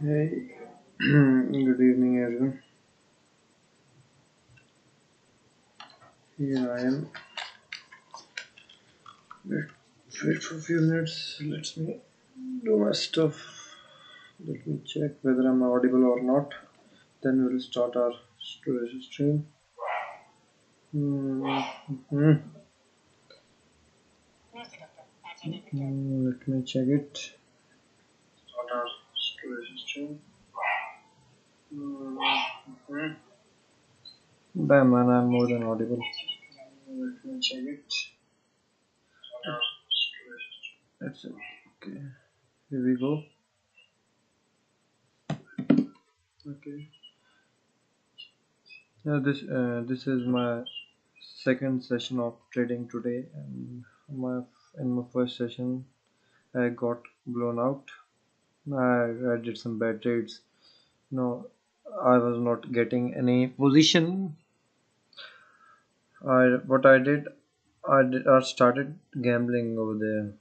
Hey, good evening, everyone. Here I am. Wait for a few minutes. Let me do my stuff. Let me check whether I'm audible or not. Then we'll start our storage stream. Hmm. Let me check it. Start our storage stream. Hmm. Damn man, I'm more than audible. Let me check it. That's it. Okay. Here we go. Okay. Yeah, this is my second session of trading today, and my in my first session I got blown out. I did some bad trades. No, I was not getting any position. I started gambling over there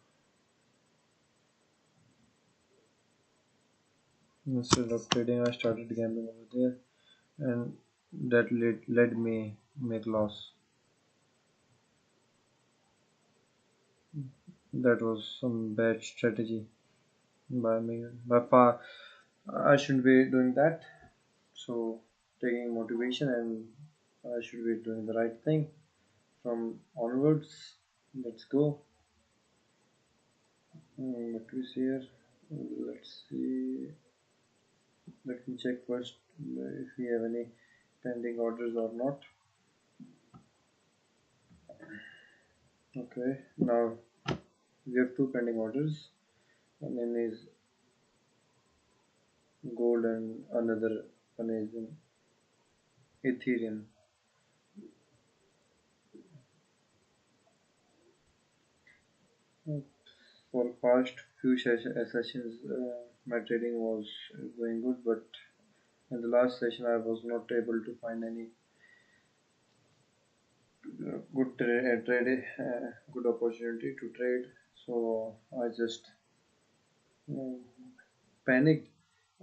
instead of trading. I started gambling over there, and that led me make loss. That was some bad strategy by me. By far, I shouldn't be doing that. So taking motivation, and I should be doing the right thing from onwards. Let's go. What we see here? Let's see. Let me check first if we have any pending orders or not. Okay, now we have two pending orders. One is gold and another one is in Ethereum. For past few sessions, my trading was going good, but in the last session I was not able to find any good opportunity to trade. So I just uh, panicked.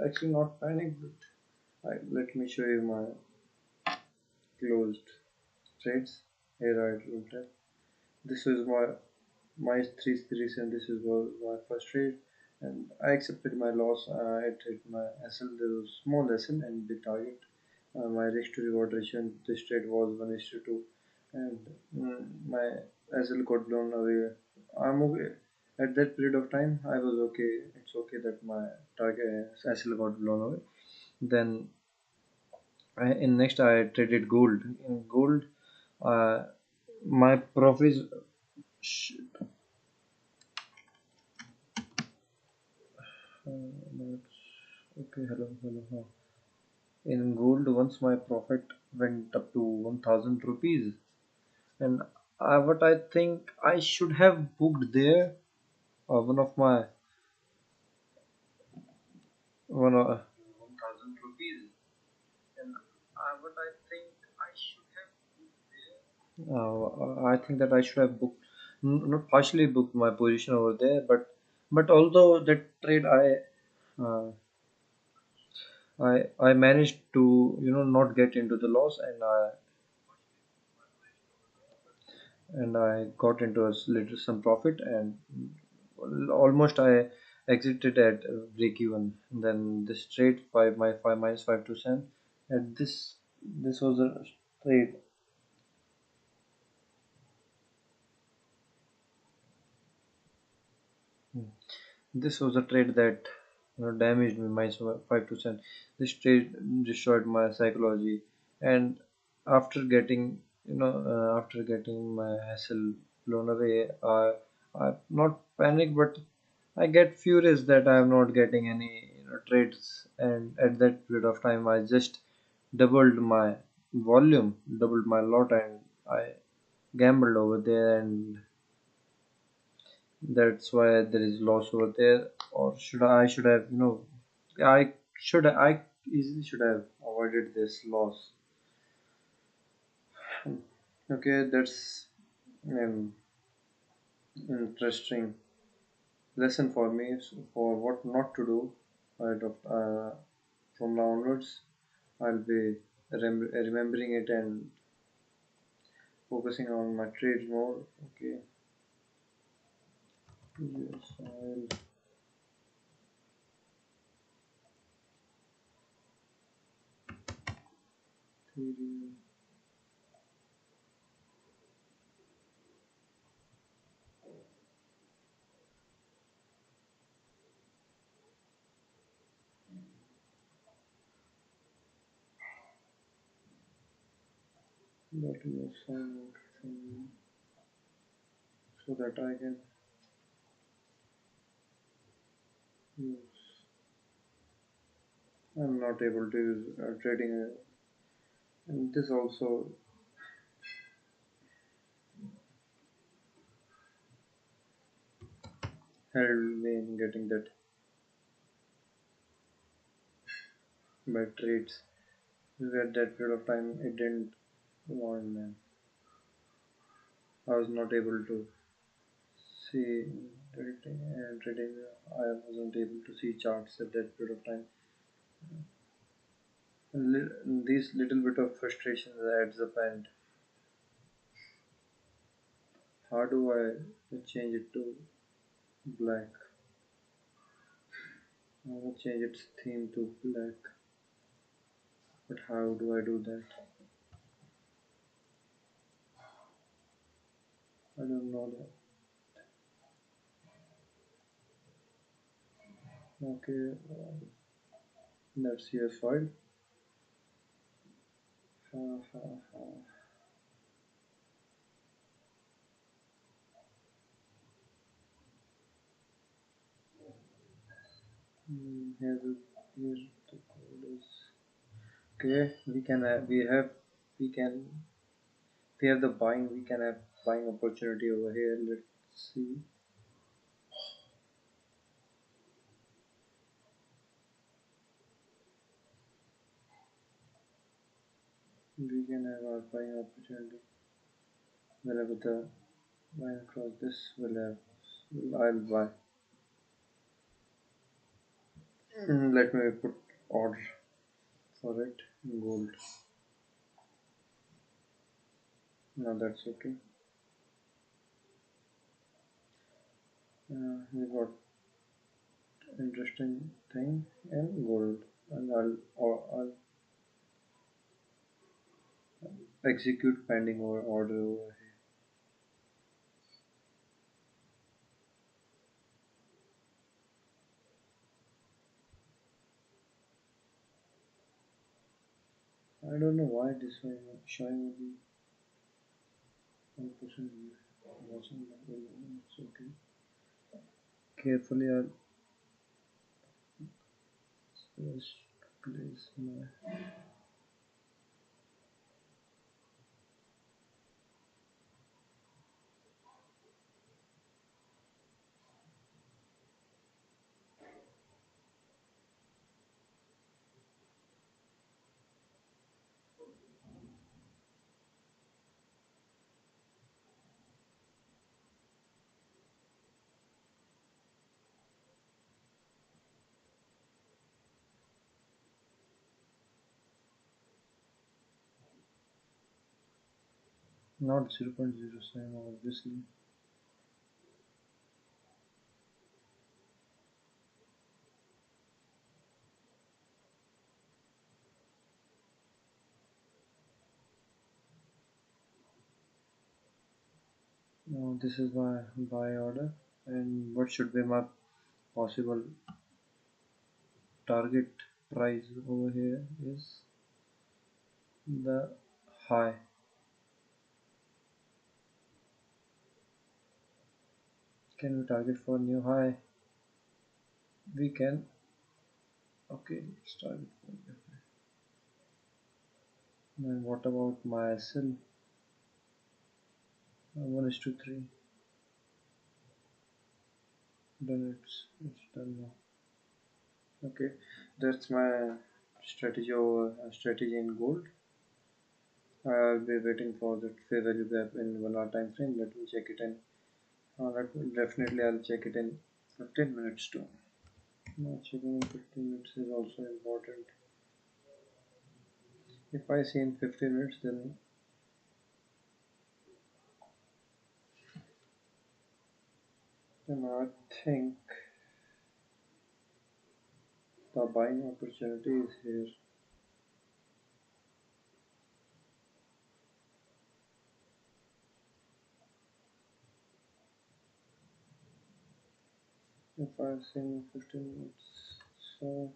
Actually, not panicked, but let me show you my closed trades. Here I looked at. This is my three series, and this is my first trade. And I accepted my loss. I traded my SL. There was small SL and big target. My risk to reward ratio in this trade was 1:2, and my SL got blown away. I'm okay. At that period of time, I was okay. It's okay that my target SL got blown away. Then in next I traded gold. In gold, uh, my profits. Shit. No, okay. Hello, hello. Huh. In gold, once my profit went up to 1,000 rupees, and what I think I should have booked there, one of my one 1,000 rupees, and what I think I should have booked there. I think that I should have booked, not partially booked my position over there, but although that trade I managed to not get into the loss, and I got into a little some profit, and almost I exited at break even. Then this trade five minus 5 to 7, and this was a trade. This was a trade that damaged me minus 5 to 7. This trade destroyed my psychology, and after getting my hassle blown away, I not panic, but I get furious that I am not getting any trades. And at that period of time, I just doubled my volume, doubled my lot, and I gambled over there, and that's why there is loss over there. Or should have I easily should have avoided this loss. Okay, that's an interesting lesson for me, for what not to do. from now onwards, I'll be remembering it and focusing on my trades more. Okay, yes, I'll Ethereum. Let me sign out from so that I can use. I'm not able to use trading, and this also helped me in getting that bad trades. At that period of time, it didn't want, man. I was not able to see trading. I wasn't able to see charts at that period of time. And these little bit of frustration adds up. And how do I change it to black? I will change its theme to black. But how do I do that? I don't know that. Okay, let's see a file. Ha, ha, ha. Here the code is. Okay, we can we have the buying. We can have buying opportunity over here. Let's see. We can have our buying opportunity whenever the line across this will have. I'll buy. Let me put order for it in gold. Now that's okay. We got interesting thing and gold, and I'll execute pending or order over here. I don't know why this one is showing me 1% watching that video. It's okay. Carefully, I'll just place my. Not 0.07 obviously. Now this is my buy order, and what should be my possible target price over here is the high. Can we target for new high? We can. Okay, let's target for new high. And what about my SL? 1 is to 3. Then it's done now. Okay, that's my strategy in gold. I'll be waiting for the fair value gap in 1 hour time frame. Let me check it in. Definitely I'll check it in 15 minutes too. Now checking in 15 minutes is also important. If I see in 15 minutes, then I think the buying opportunity is here. If I see in 15 minutes, so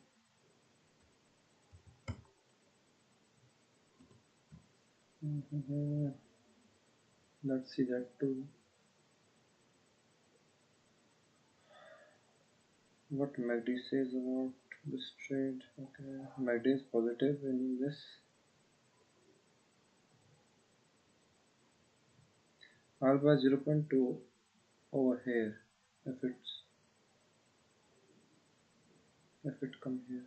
mhm, let's see that too. What MACD says about this trade. Okay, MACD is positive in this. I'll buy 0.2 over here if it come here.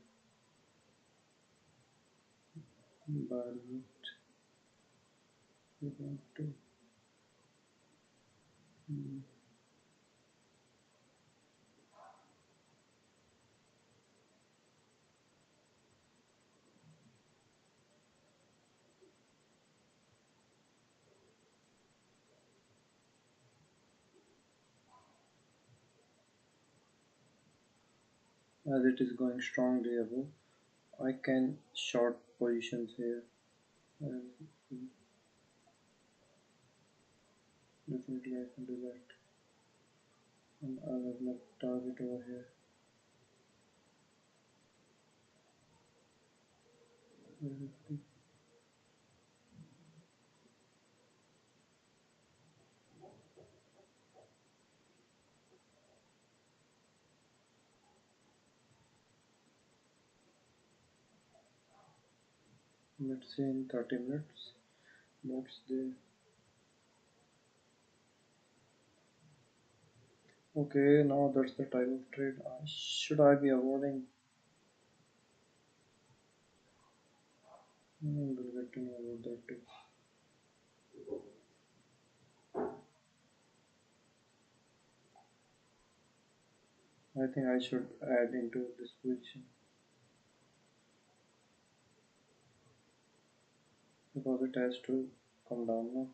But 0.2. Hmm. As it is going strongly above, I can short positions here. And definitely I can do that. And I'll have my target over here. Let's see in 30 minutes what's there. Okay, now that's the type of trade. Should I be avoiding? We'll get to know about that too. I think I should add into this position because it has to come down now.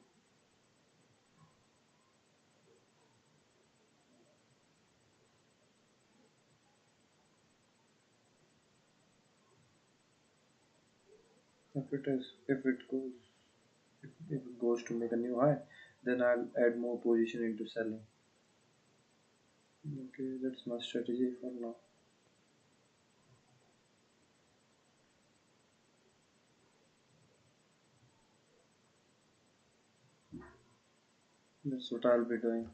If it goes to make a new high, then I'll add more position into selling. Okay, that's my strategy for now. That's what I'll be doing.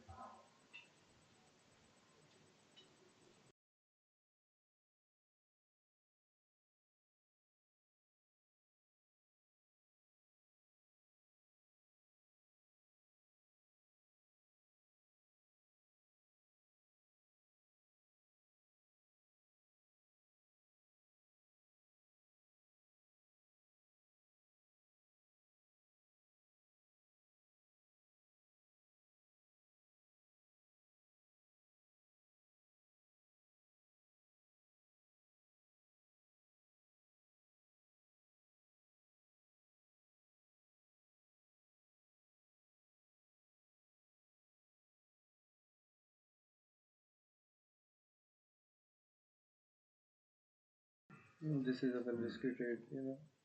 This is a very risky trade.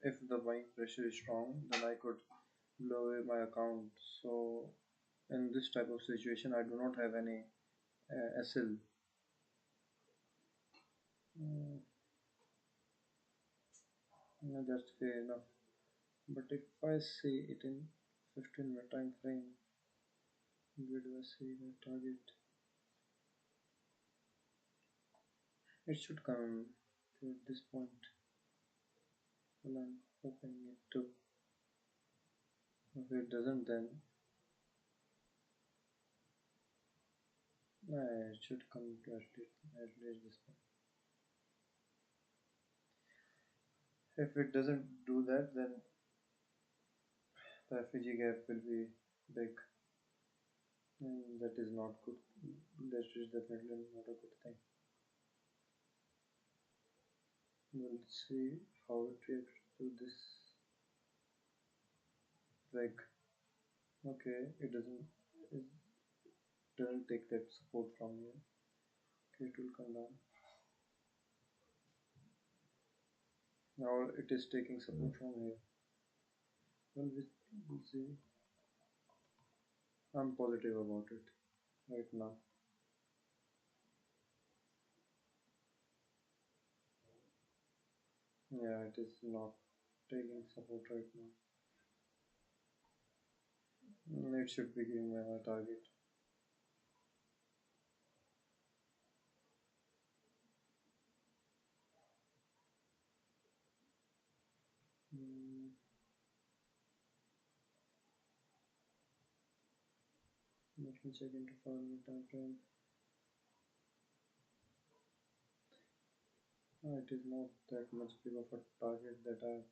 If the buying pressure is strong, then I could blow away my account. So in this type of situation, I do not have any SL. Mm, no, that's fair enough. But if I see it in 15-minute time frame, where do I see the target? It should come to this point. Well, I'm hoping it to. If it doesn't, then it should come to at least this point. If it doesn't do that, then the FEG gap will be big, and that is not good. That is definitely not a good thing. We'll see how it reacts to this reg. Okay, it doesn't take that support from here. Okay, it will come down. Now it is taking support from here. Well, we'll see. I'm positive about it right now. Yeah, it is not taking support right now. It should be giving my target. Mm, Let me check into 5 minute time frame. It is not that much big of a target that I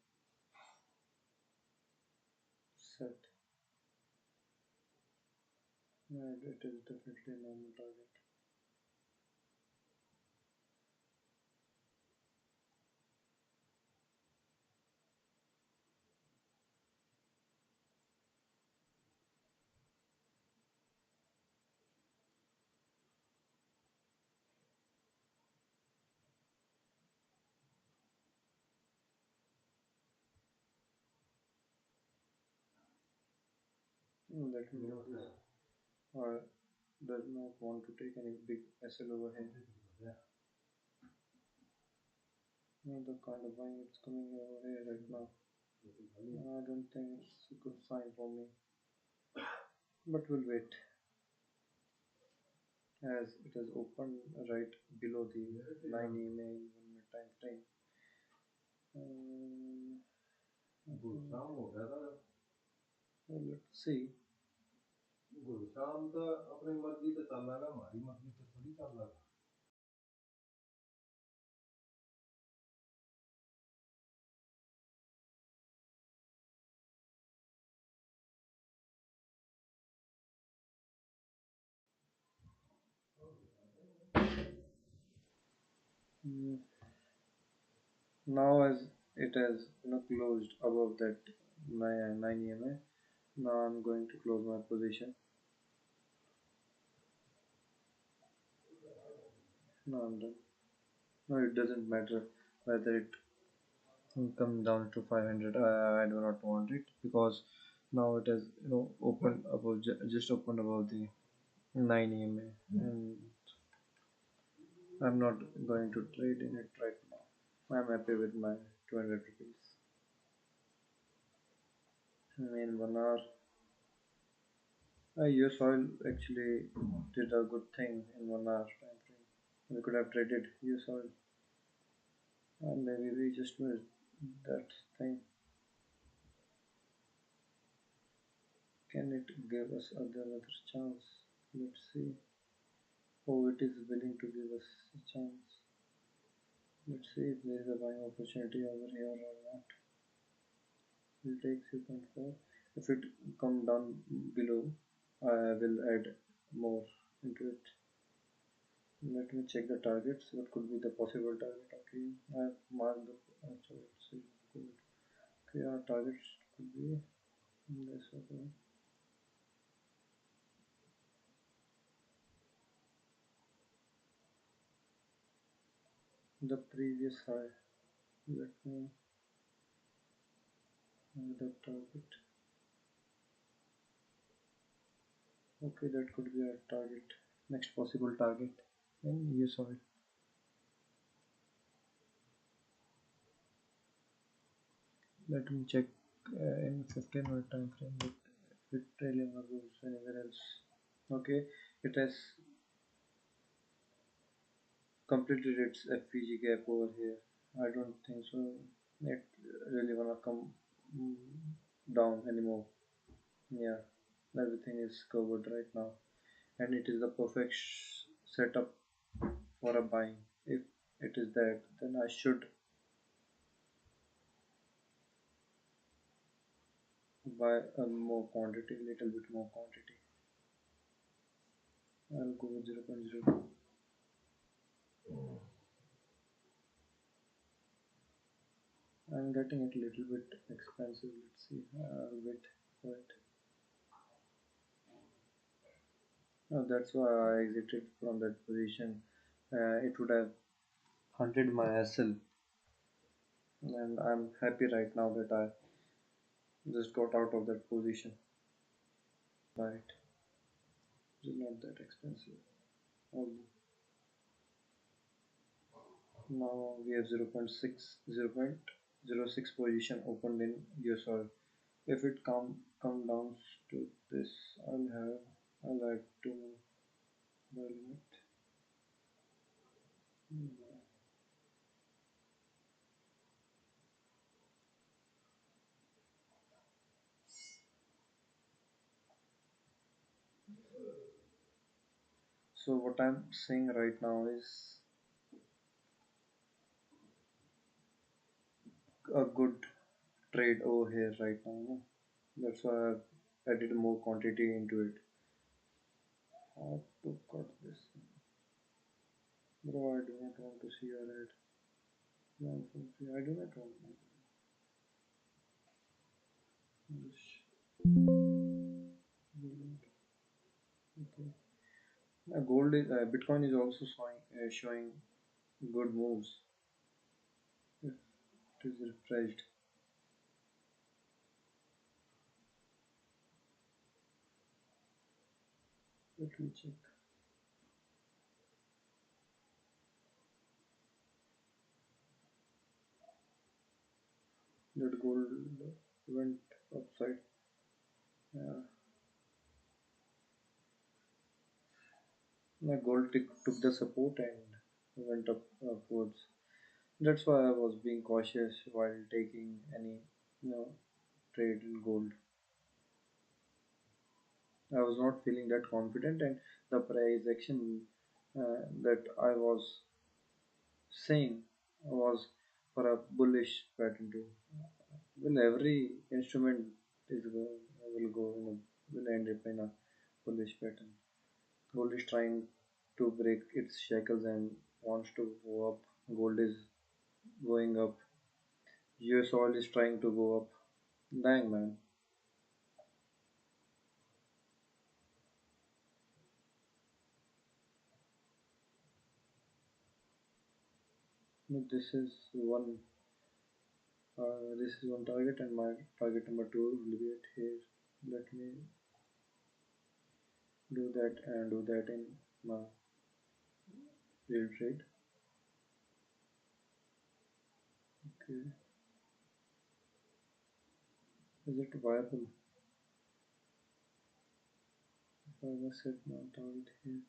set. Yeah, it is definitely a normal target. Let me know this. I does not want to take any big SL over here. The kind of buying it's coming over here right now. I don't think it's a good sign for me. But we'll wait as it has opened right below the 9 EMA in 1 minute time frame. गुरुशाम हो गया था Well, let's see. गुरुशाम तो अपनी मर्जी से चल रहा है हमारी मर्जी से थोड़ी चल रहा है Mm, Now as it has closed above that 9 EMA, now I'm going to close my position. Now I'm done. No, it doesn't matter whether it come down to 500. I do not want it because now it has opened above, just opened above the 9 EMA, and I'm not going to trade in it right now. I'm happy with my 200 rupees. In 1 hour, US Oil actually did a good thing in 1 hour time frame. We could have traded US Oil, and maybe we just missed that thing. Can it give us another chance? Let's see. Oh, it is willing to give us a chance. Let's see if there is a buying opportunity over here or not. We'll take 3.4. If it come down below, I will add more into it. Let me check the targets. What could be the possible target? Okay, I have marked the actual good. Okay, our targets could be this. Okay, the previous high. Let me have the target. Okay, that could be our target. Next possible target. And yes, sorry. Let me check in 15 minute time frame if it really goes anywhere else. Okay, it has completed its FVG gap over here. I don't think so. It really wanna come down anymore. Yeah, everything is covered right now, and it is the perfect setup for a buying. If it is that, then I should buy a more quantity, little bit more quantity. I'll go with 0.02. I'm getting it a little bit expensive. Let's see. I'll wait for it. That's why I exited from that position. It would have hunted my SL, and I'm happy right now that I just got out of that position. Right, it's not that expensive. Although now we have 0.6 position opened in USR. If it come down to this, I'll add two more by limit. So what I'm saying right now is a good trade over here right now. No? That's why I've added more quantity into it. How to cut this? Bro, I do not want to see your ad. 143. I do not want this. Okay. Gold is Bitcoin is also showing good moves. If it is refreshed, let me check. That gold went upside. Yeah, the gold took the support and went upwards. That's why I was being cautious while taking any trade in gold. I was not feeling that confident, and the price action that I was saying was for a bullish pattern too. Well, every instrument will go will end up in a bullish pattern. Gold is trying to break its shackles and wants to go up. Gold is going up. US oil is trying to go up. Dang man, this is one. This is one target, and my target number two will be at here. Let me do that and do that in my real trade. Okay, is it viable? If I must set my target here.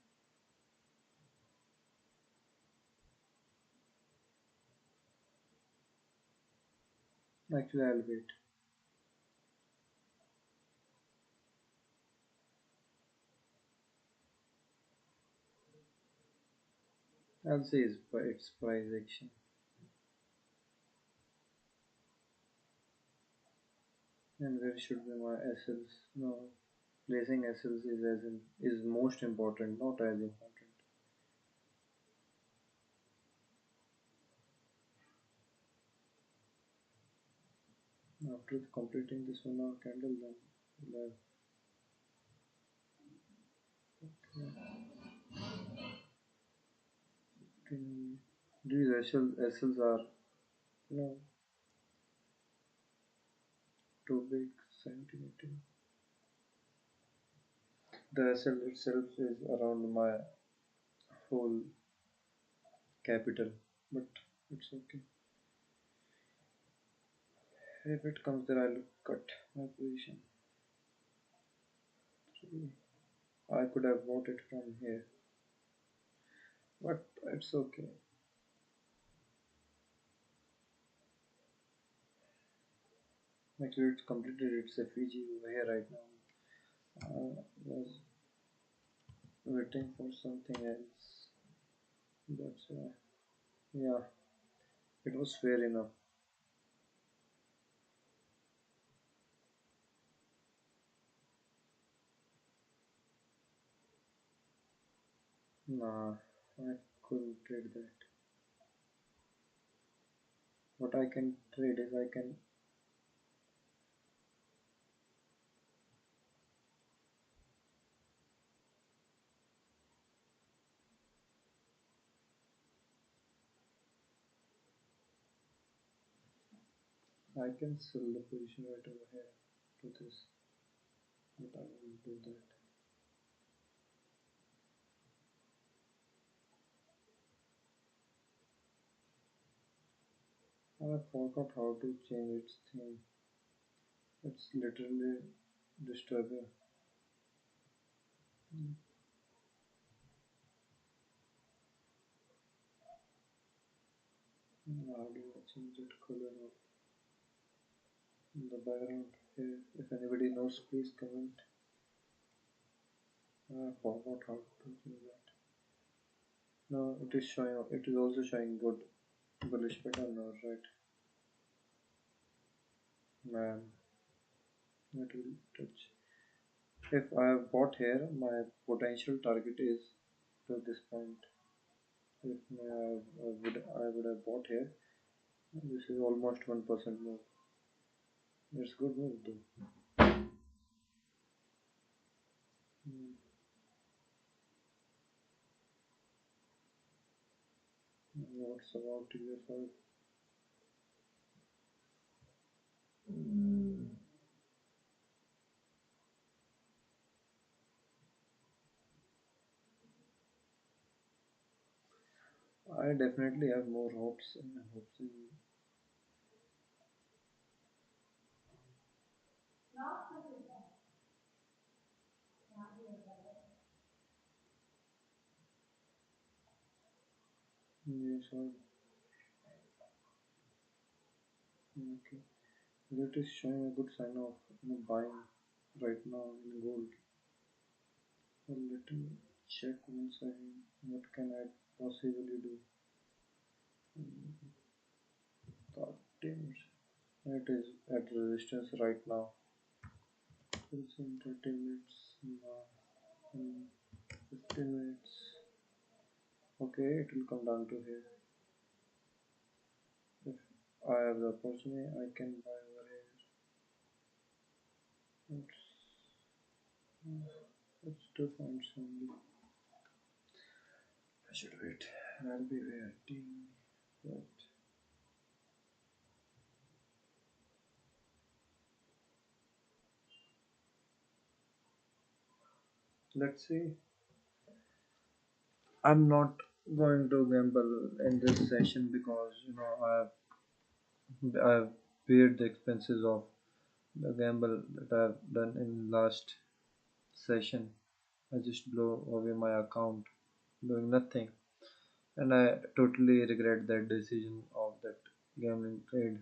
Actually, I'll wait. I'll say its price action. And where should be my SLs? No, placing SLs is most important, not as important. After completing this one candle, then we'll have, these SLs are too big. Centimeter. The SL itself is around my whole capital, but it's okay. If it comes there, I'll cut my position. I could have bought it from here, but it's okay. Actually, it's completed its FEG over here right now. I was waiting for something else. That's yeah, it was fair enough. Nah, I couldn't trade that. what I can trade is I can sell the position right over here to this, but I will do that. I forgot how to change its theme. It's literally disturbing. Mm, How do I change that color of the background here? If anybody knows, please comment. I forgot how to do that. No, it is showing. It is also showing good bullish pattern now, right? Man, it will touch. If I have bought here, my potential target is to this point. If I would have bought here, this is almost 1% move. It's good move though. Mm, What's about UFO? I definitely have more hopes in yes. Okay, that is showing a good sign of buying right now in gold. So let me check once again. What can I possibly do? 30 minutes. It is at resistance right now. It's in 30 minutes now. In 15 minutes. Okay, it will come down to here. If I have the opportunity, I can buy over here. Let's do points only. I should wait. I'll be waiting. But let's see. I'm not going to gamble in this session because I've paid the expenses of the gamble that I've done in last session. I just blow away my account doing nothing, and I totally regret that decision of that gambling trade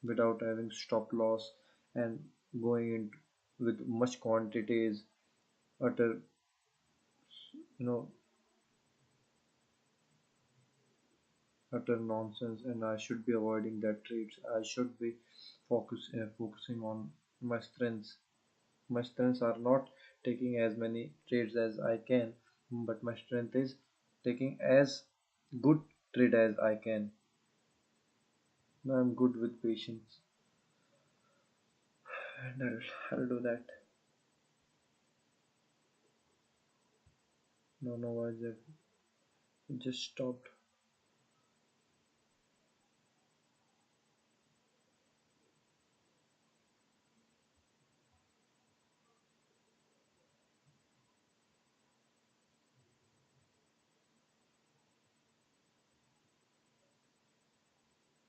without having stop loss and going in with much quantities, utter you know utter nonsense, and I should be avoiding that trades. I should be focusing on my strengths. My strengths are not taking as many trades as I can, but my strength is taking as good trade as I can. Now I'm good with patience, and I'll do that. No, why is it just stopped?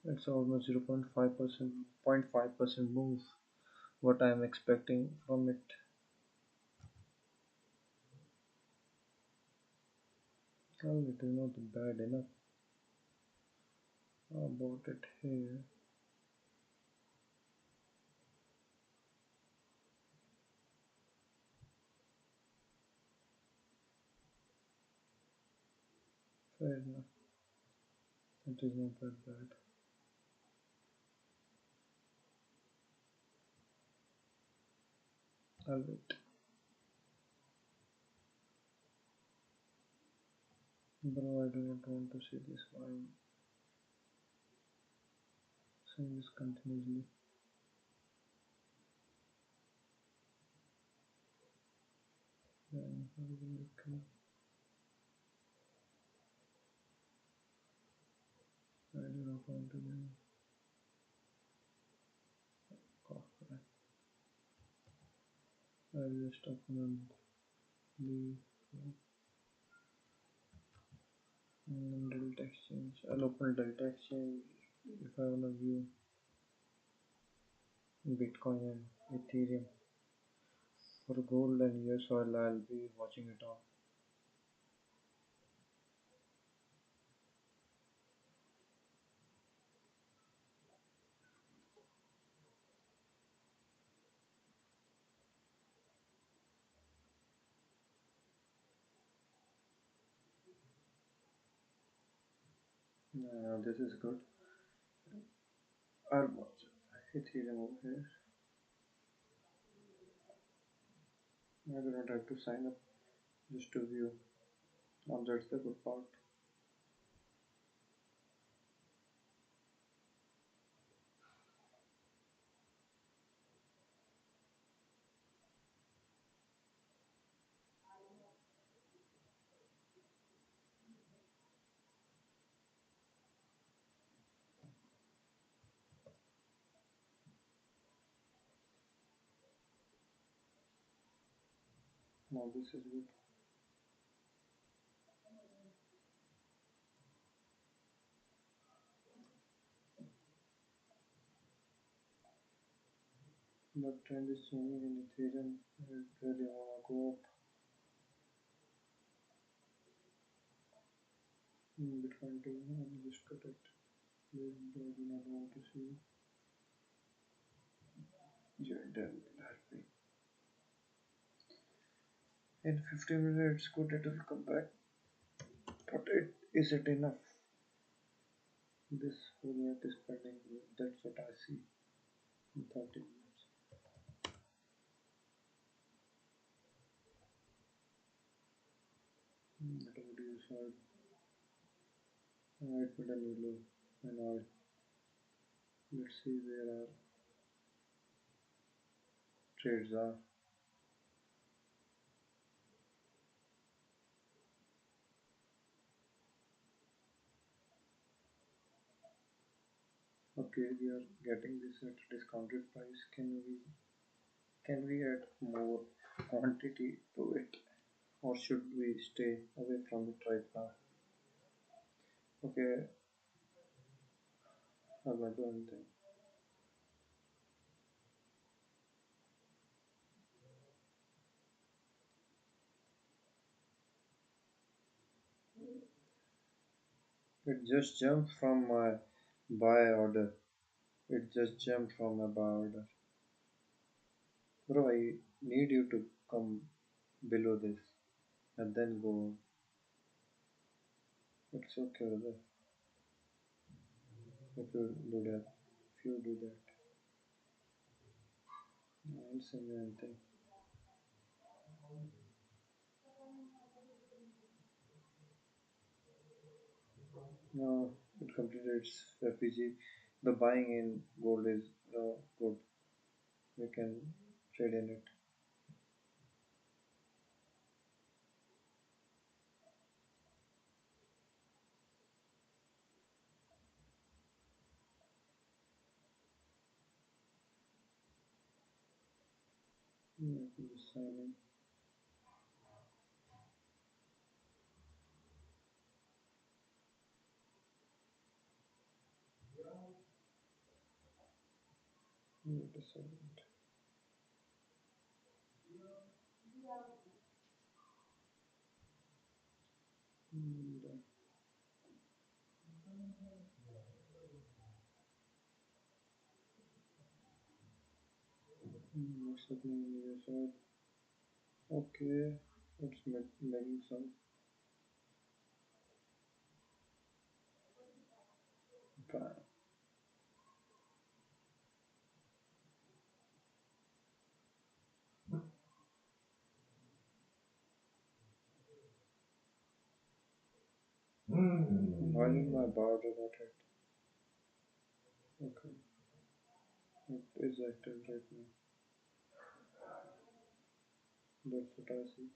It's almost 0.5%, 0.5% move. What I'm expecting from it. Oh, it is not bad enough. How about it here? Fair enough. It is not that bad. I'll wait. Bro, I do not want to see this one. processing this continuously. Then how do we make I do not want to do copy. I'll just open on the Delta Exchange. I'll open Delta Exchange if I want to view Bitcoin and Ethereum. For gold and US oil, I'll be watching it all. This is good. I'll watch Ethereum over here. I do not have to sign up just to view. That's the good part. Now this is good. The trend is changing in Ethereum. I really wanna go up. Bitcoin too. I'll just cut it. I do not want to see. Yeah, then help me. In 15 minutes, good it will come back. But is it enough? This whole net is pending. That's what I see in 30 minutes. What would you say? It made a new low and oil. Let's see where our trades are. Okay, we are getting this at a discounted price. Can we add more quantity to it, or should we stay away from it right now? Okay, I'll not do anything. It just jumped from my buy order. It just jumped from my buy order. Bro, I need you to come below this and then go. It's okay, brother. If you do that, if you do that, I'll send you anything. No, it completed its FPG. The buying in gold is good. We can trade in it. Yeah, I can just sign in. Wait a second. Done. What's happening on your side? Okay, it's making some bang. Why did my border got hit? Okay. It is active right now. That's what I see.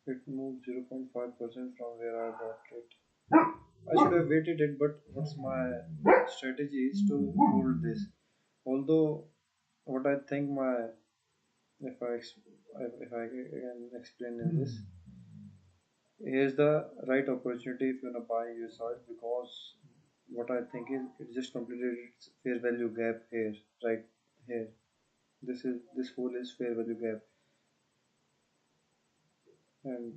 It moved 0.5% from where I bought it. I should have waited it, but what's my strategy is to hold this. Although, what I think my if I can explain in this, here's the right opportunity if you wanna buy your side because what I think is it just completed its fair value gap here, right here. This hole is fair value gap, and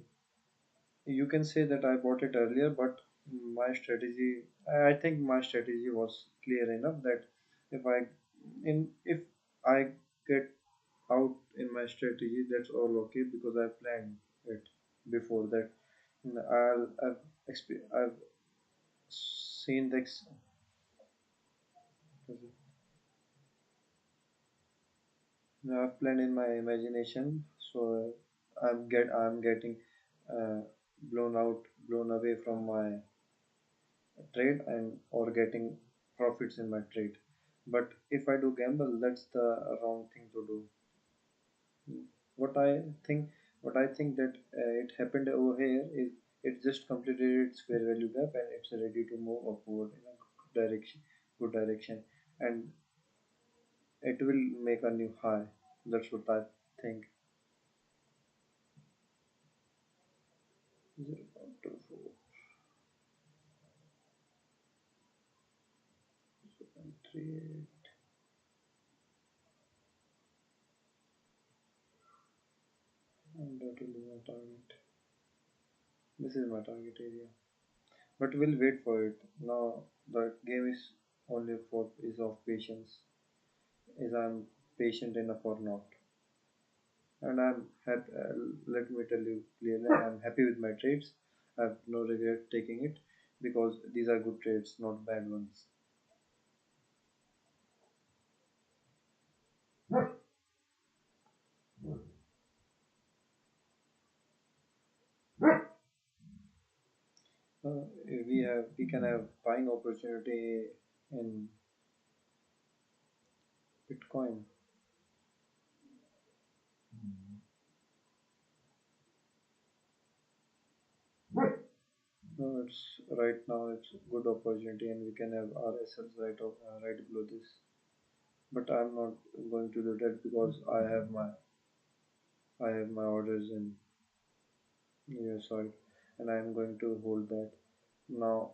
you can say that I bought it earlier, but I think my strategy was clear enough that if I if I get out in my strategy, that's all okay because I planned it before that. I've seen the I've planned in my imagination, so I'm getting uh, blown away from my trade and or getting profits in my trade. But if I do gamble, that's the wrong thing to do. What I think, what I think that it happened over here is it just completed its fair value gap and it's ready to move upward in a good direction, and it will make a new high. That's what I think. 0.24, 0.38, and that will be my target. This is my target area. But we'll wait for it. Now the game is only for is of patience. Is I'm patient enough or not? And I'm happy. Let me tell you clearly, I'm happy with my trades. I have no regret taking it because these are good trades, not bad ones. We can have buying opportunity in Bitcoin. No, it's right now it's a good opportunity and we can have RSLs right below this. But I'm not going to do that because I have my orders in your side and I'm going to hold that. Now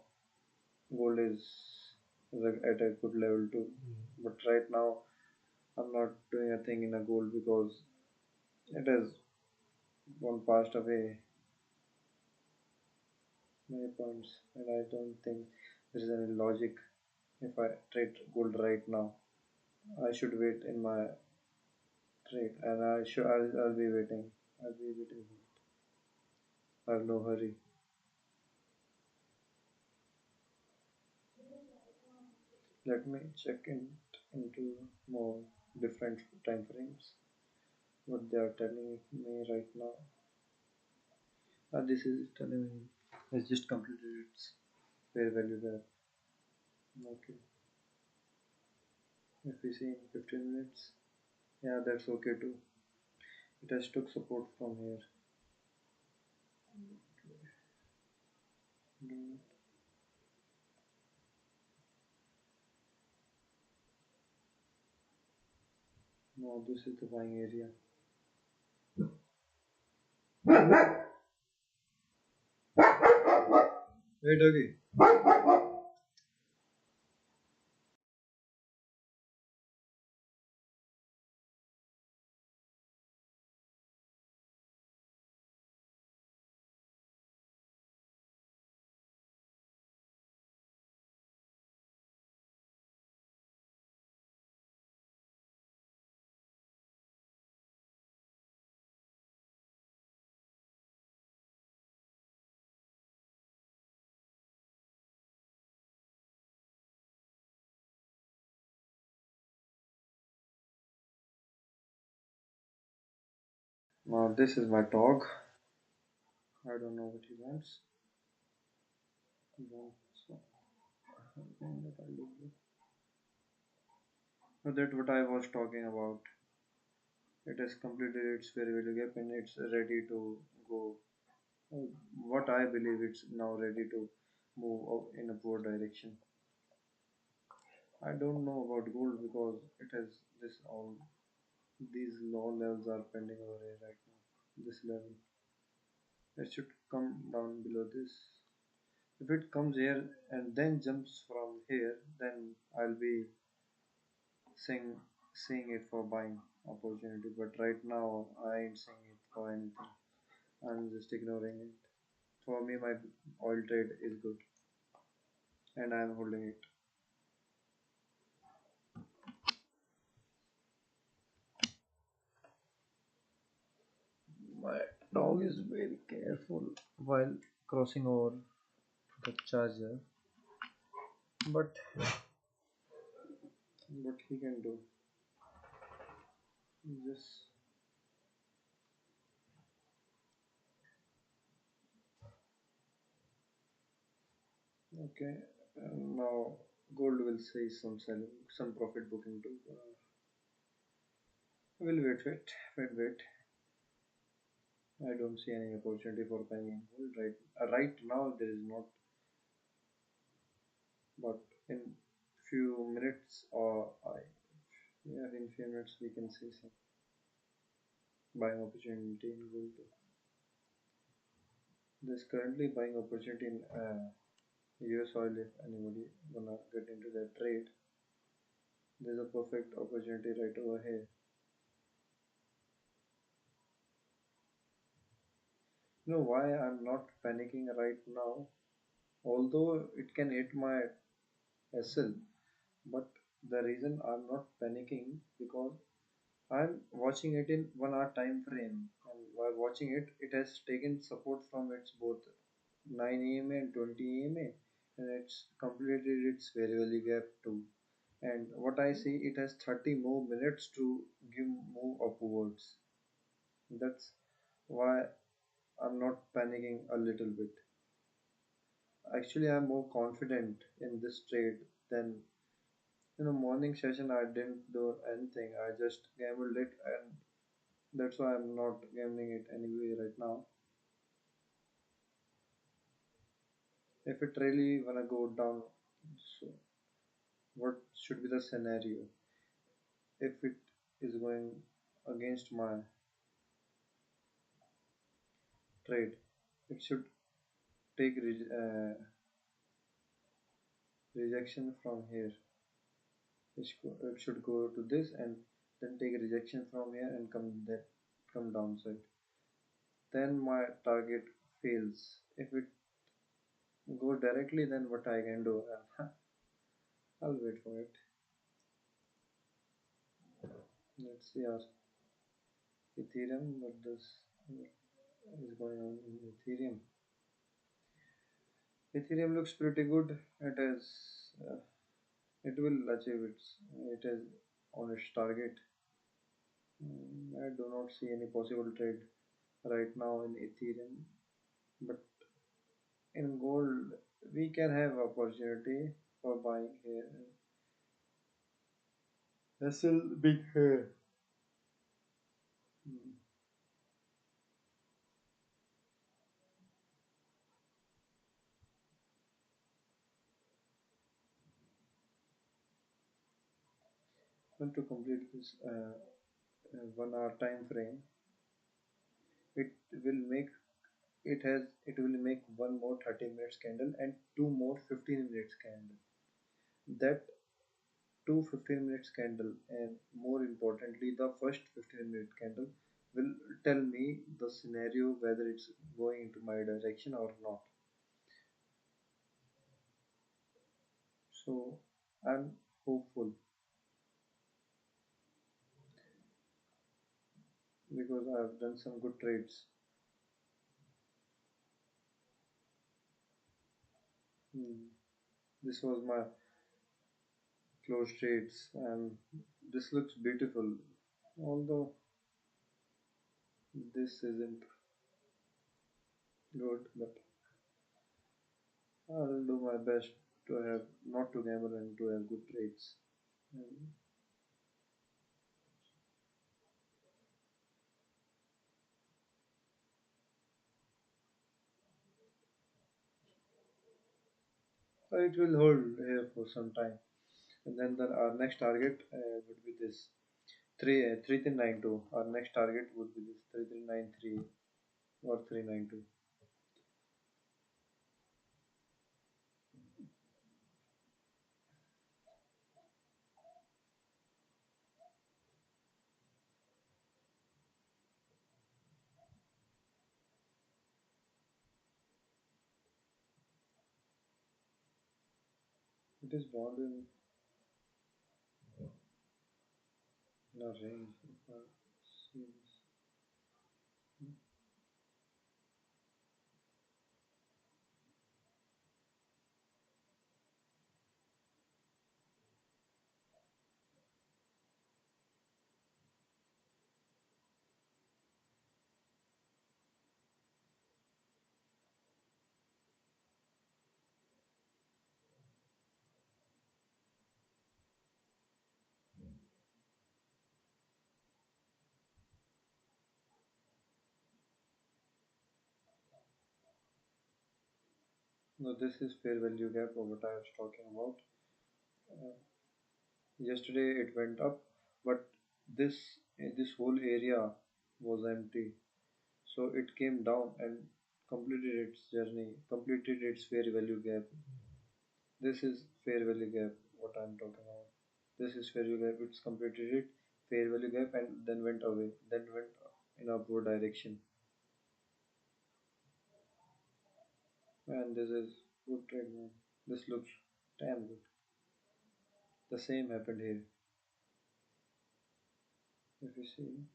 gold is at a good level too. But right now I'm not doing a thing in a gold because it has gone past away many points and I don't think there is any logic if I trade gold right now. I should wait in my trade and I'll be waiting. I'll be waiting. I have no hurry. Let me check into more different time frames. What they are telling me right now. This is telling me it's just completed its fair value gap. Okay. If we see in 15 minutes, yeah, that's okay too. It has took support from here. Mm, no, this is the buying area. Hey, doggy. Now this is my dog. I don't know what he wants. He wants something that I do. So that's what I was talking about. It has completed its variable gap and it's ready to go. What I believe it's now ready to move in upward direction. I don't know about gold because it has this all these low levels are pending over here right now. This level. It should come down below this. If it comes here and then jumps from here, then I'll be seeing seeing it for buying opportunity. But right now I ain't seeing it for anything. I'm just ignoring it. For me my oil trade is good and I'm holding it. My dog is very careful while crossing over the charger, but what he can do? Just okay. Now gold will say some selling, some profit booking too. We'll wait. I don't see any opportunity for buying in gold right now. There is not, but in few minutes or yeah, in few minutes we can see some buying opportunity in gold. There's currently buying opportunity in US oil if anybody gonna get into that trade. There's a perfect opportunity right over here. You know why I'm not panicking right now? Although it can hit my SL, but the reason I'm not panicking because I'm watching it in 1 hour time frame, and while watching it, it has taken support from its both 9 EMA and 20 EMA, and it's completed its variable gap too. And what I see, it has 30 more minutes to give move upwards. That's why I'm not panicking a little bit. Actually, I'm more confident in this trade than morning session. I didn't do anything. I just gambled it, and that's why I'm not gambling it anyway right now. If it really wanna go down, so what should be the scenario? If it is going against my trade, it should take rejection from here. It should go to this and then take a rejection from here and come downside. Then my target fails. If it go directly, then what I can do? I'll wait for it. Let's see our Ethereum. What this is going on in Ethereum? Ethereum looks pretty good. It will achieve it is on its target. I do not see any possible trade right now in Ethereum, but in gold we can have opportunity for buying here. There's still big here. Hmm. Well, to complete this 1 hour time frame, it will make it will make one more 30 minutes candle and two more 15 minutes candle. That two 15 minutes candle and more importantly the first 15-minute candle will tell me the scenario whether it's going into my direction or not. So I'm hopeful because I've done some good trades. Hmm. This was my close trades and this looks beautiful. Although This isn't good, but I'll do my best to have not to gamble and to have good trades. And it will hold here for some time, and then our next target would be this 3392. Our next target would be this 3393 or 392. It is bound in a range. If I see this. No, this is fair value gap of what I was talking about. Uh, Yesterday it went up, but this this whole area was empty. So it came down and completed its journey, completed its fair value gap. This is fair value gap, what I'm talking about. This is fair value gap, it's completed it, fair value gap, and then went away, then went in upward direction. And this is good trade, man. This looks damn good. The same happened here. If you see,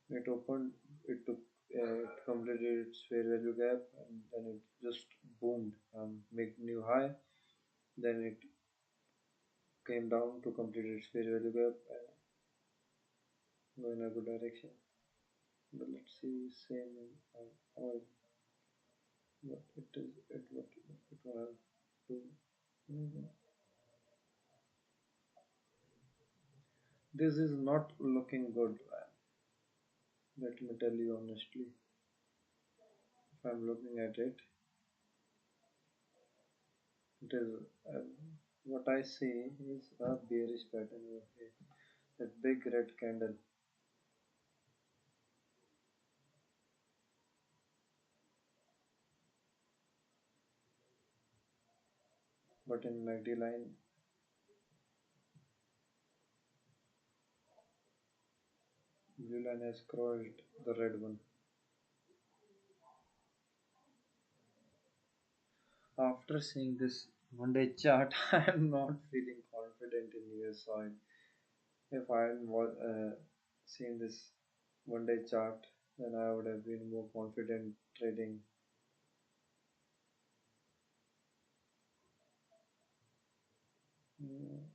it opened, it took, it completed its fair value gap, and then it just boomed, make new high. Then it came down to complete its fair value gap and go in a good direction. But let's see, same in oil. What it is, what it will have to. Mhm. This is not looking good, man. Let me tell you honestly. If I'm looking at it, it is what I see is a bearish pattern over here. That big red candle, but in MACD line, blue line has crossed the red one. After seeing this one-day chart, I am not feeling confident in US oil. If I had seen this one-day chart, then I would have been more confident trading. Mm,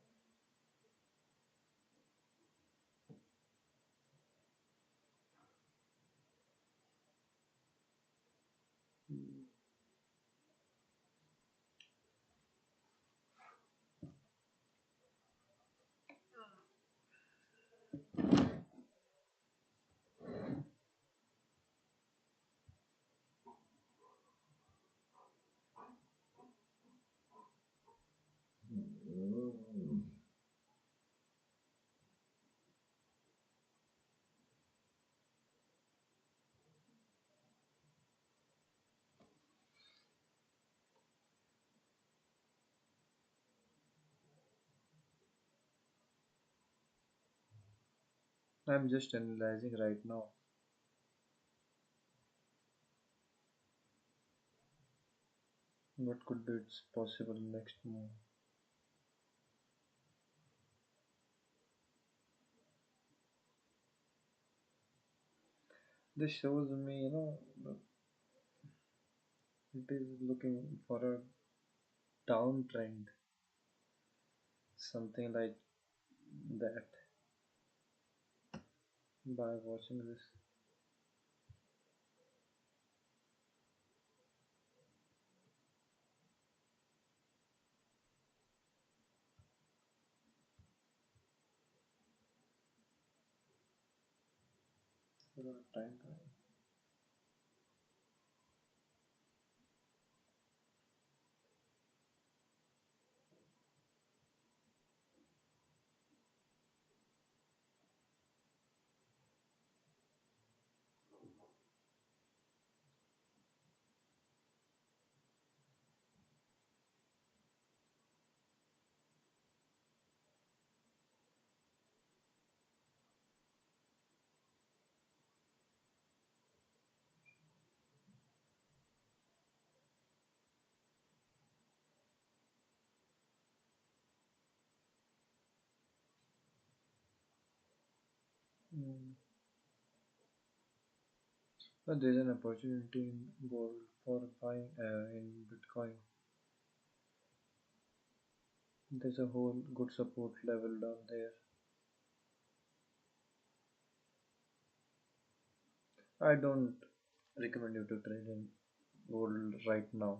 mm. I'm just analyzing right now. What could be its possible next move? This shows me, it is looking for a downtrend, something like that. by watching this. A lot of time. Mm. But there's an opportunity in gold for buying in Bitcoin. There's a whole good support level down there. I don't recommend you to trade in gold right now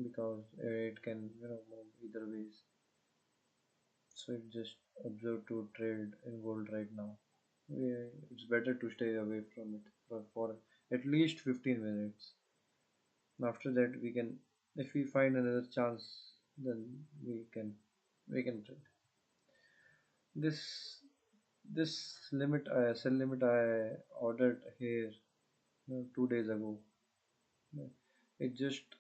because it can move either ways. So it just observe to trade in gold right now. It's better to stay away from it for at least 15 minutes. After that, we can, if we find another chance, then we can trade. This this sell limit I ordered here 2 days ago. It just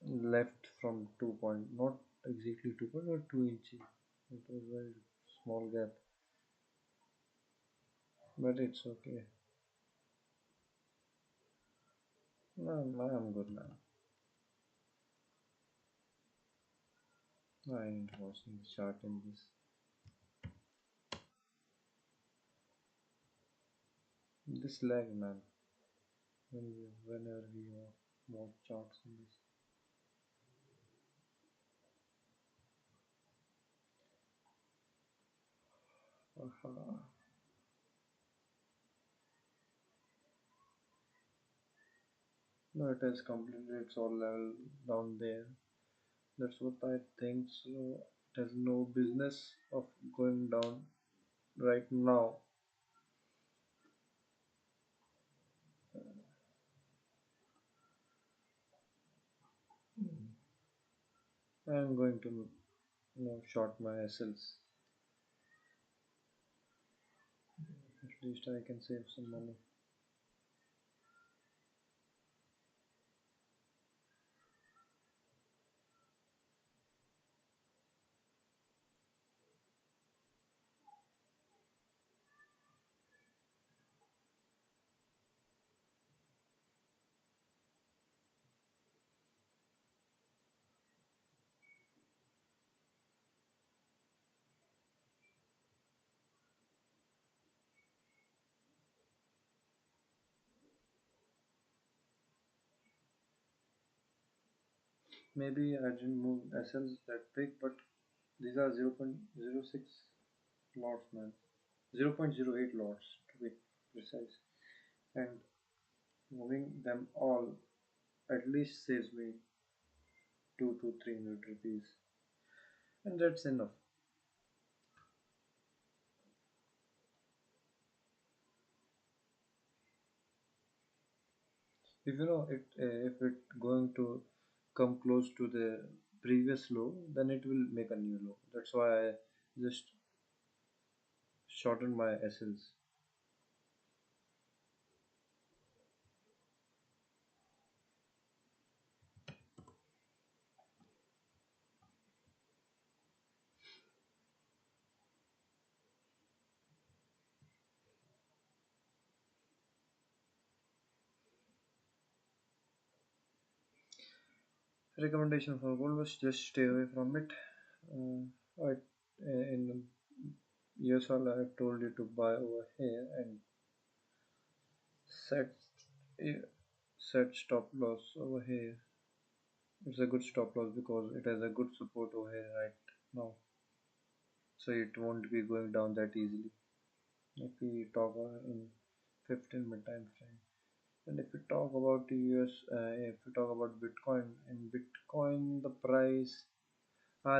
left from 2 point, not exactly 2 point, but 2 inches. It was very small gap, but it's okay. No, I'm good, man. I ain't watching the chart in this lag, man. Whenever we watch charts in this. Aha. No, it has completed its all level down there. That's what I think. So it has no business of going down right now. I'm going to short my SLs. At least I can save some money. Maybe I didn't move SLs that big, but these are 0.06 lots, man. 0.08 lots to be precise. And moving them all at least saves me 2 to 300 rupees. And that's enough. If if it going to come close to the previous low, then it will make a new low. That's why I just shorten my SLs. Recommendation for gold was just stay away from it. In years all I told you to buy over here and set eh, set stop loss over here. It's a good stop loss because it has a good support over here right now. so it won't be going down that easily if we talk in 15-minute time frame. And if we talk about the US, if we talk about Bitcoin, in Bitcoin the price,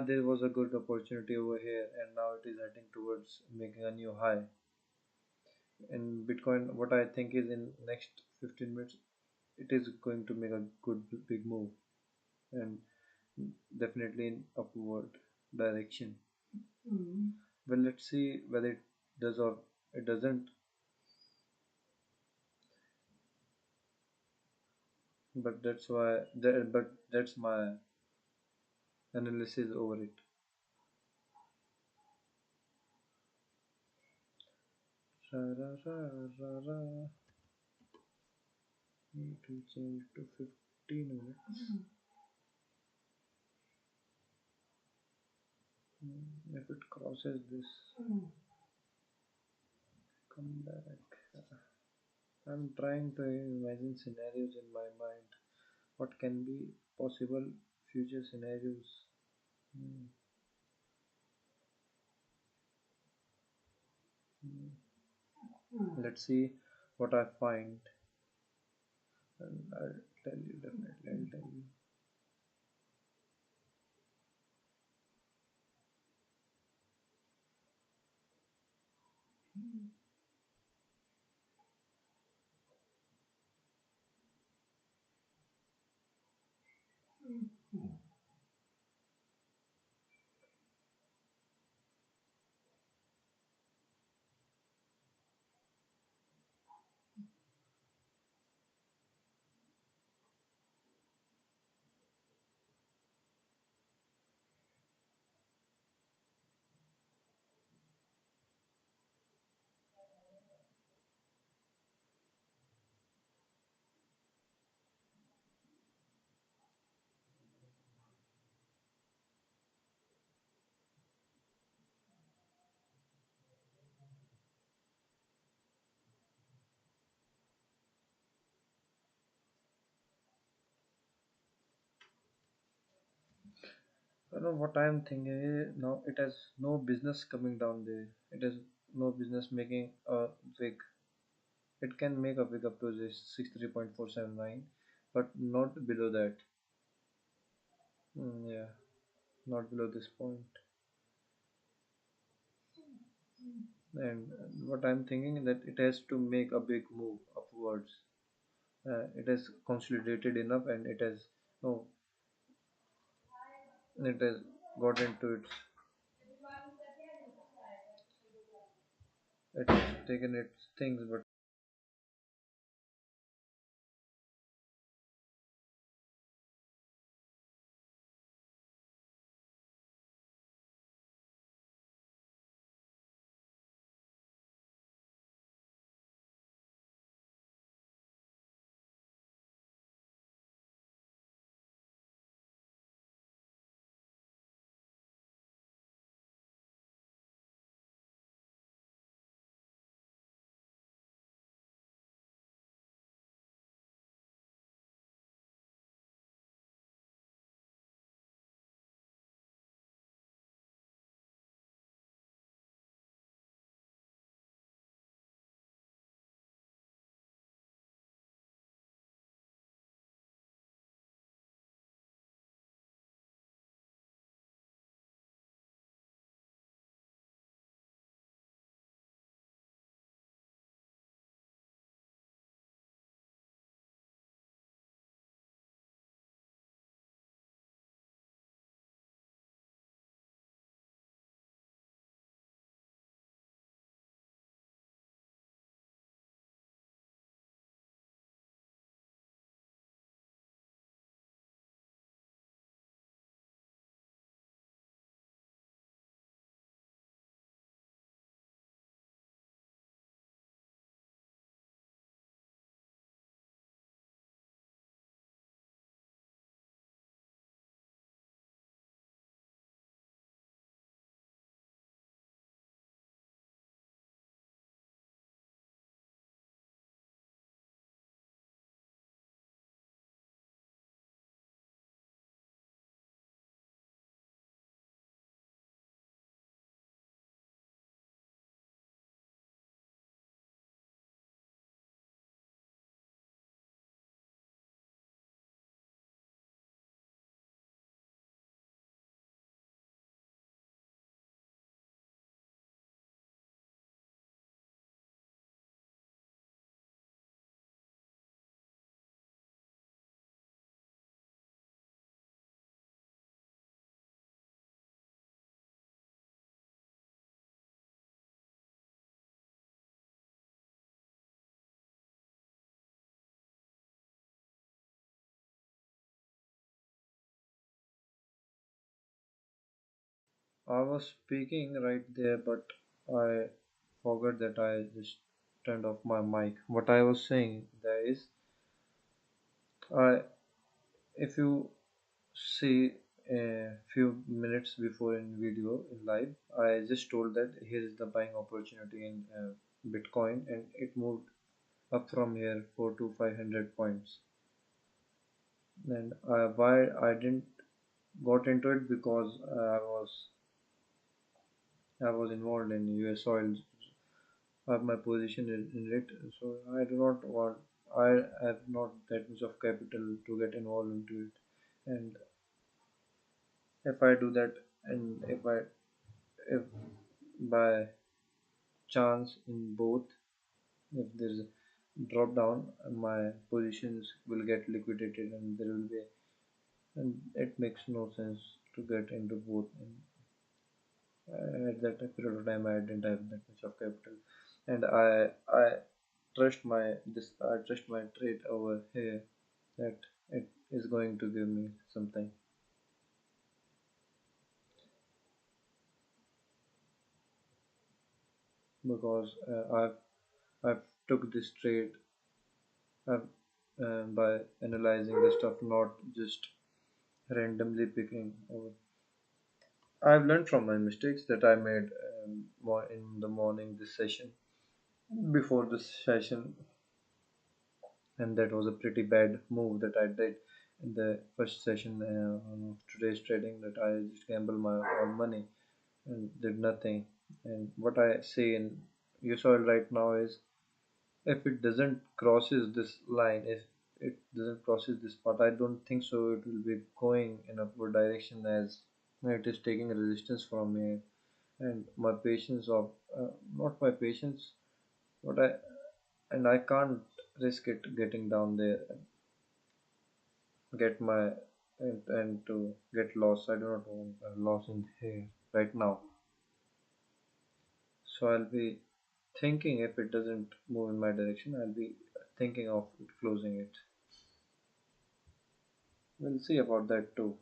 there was a good opportunity over here, and now it is heading towards making a new high. In Bitcoin, what I think is in next 15 minutes, it is going to make a good big move, and definitely in upward direction. Well, let's see whether it does or it doesn't. But that's my analysis over it. Ra, ra, ra, ra, ra. Need to change to 15 minutes. If it crosses this, come back. I'm trying to imagine scenarios in my mind. What can be possible future scenarios? Hmm, Let's see what I find, and I'll tell you definitely. I'll tell you. You know what I'm thinking is now it has no business coming down there. It has no business making a wig. It can make a wig up to this 63.479, but not below that. Yeah, not below this point. And what I'm thinking is that it has to make a big move upwards. It has consolidated enough, and no, it has got into it has taken its things, but I was speaking right there, but I forgot that I just turned off my mic. What I was saying there is, I if you see a few minutes before in video in live, I just told that here is the buying opportunity in Bitcoin, and it moved up from here 4 to 500 points. And why I didn't got into it because I was involved in US oil of my position in it. So I do not want. I have not that much of capital to get involved into it. And if I do that, and if by chance in both, if there's a drop down, my positions will get liquidated, and there will be, and it makes no sense to get into both. And at that period of time, I didn't have that much of capital, and I trust my trade over here that it is going to give me something, because I've took this trade I've, by analyzing the stuff, not just randomly picking. I've learned from my mistakes that I made more in the morning this session, before this session, and that was a pretty bad move that I did in the first session of today's trading. That I just gambled my all money and did nothing. And what I say in USOIL right now is, if it doesn't crosses this line, if it doesn't crosses this part, I don't think so it will be going in upward direction, as it is taking resistance from me. And my patience of not my patience, but I can't risk it getting down there, get my and to get lost. I do not want a loss in here right now. So I'll be thinking, if it doesn't move in my direction, I'll be thinking of closing it. We'll see about that too.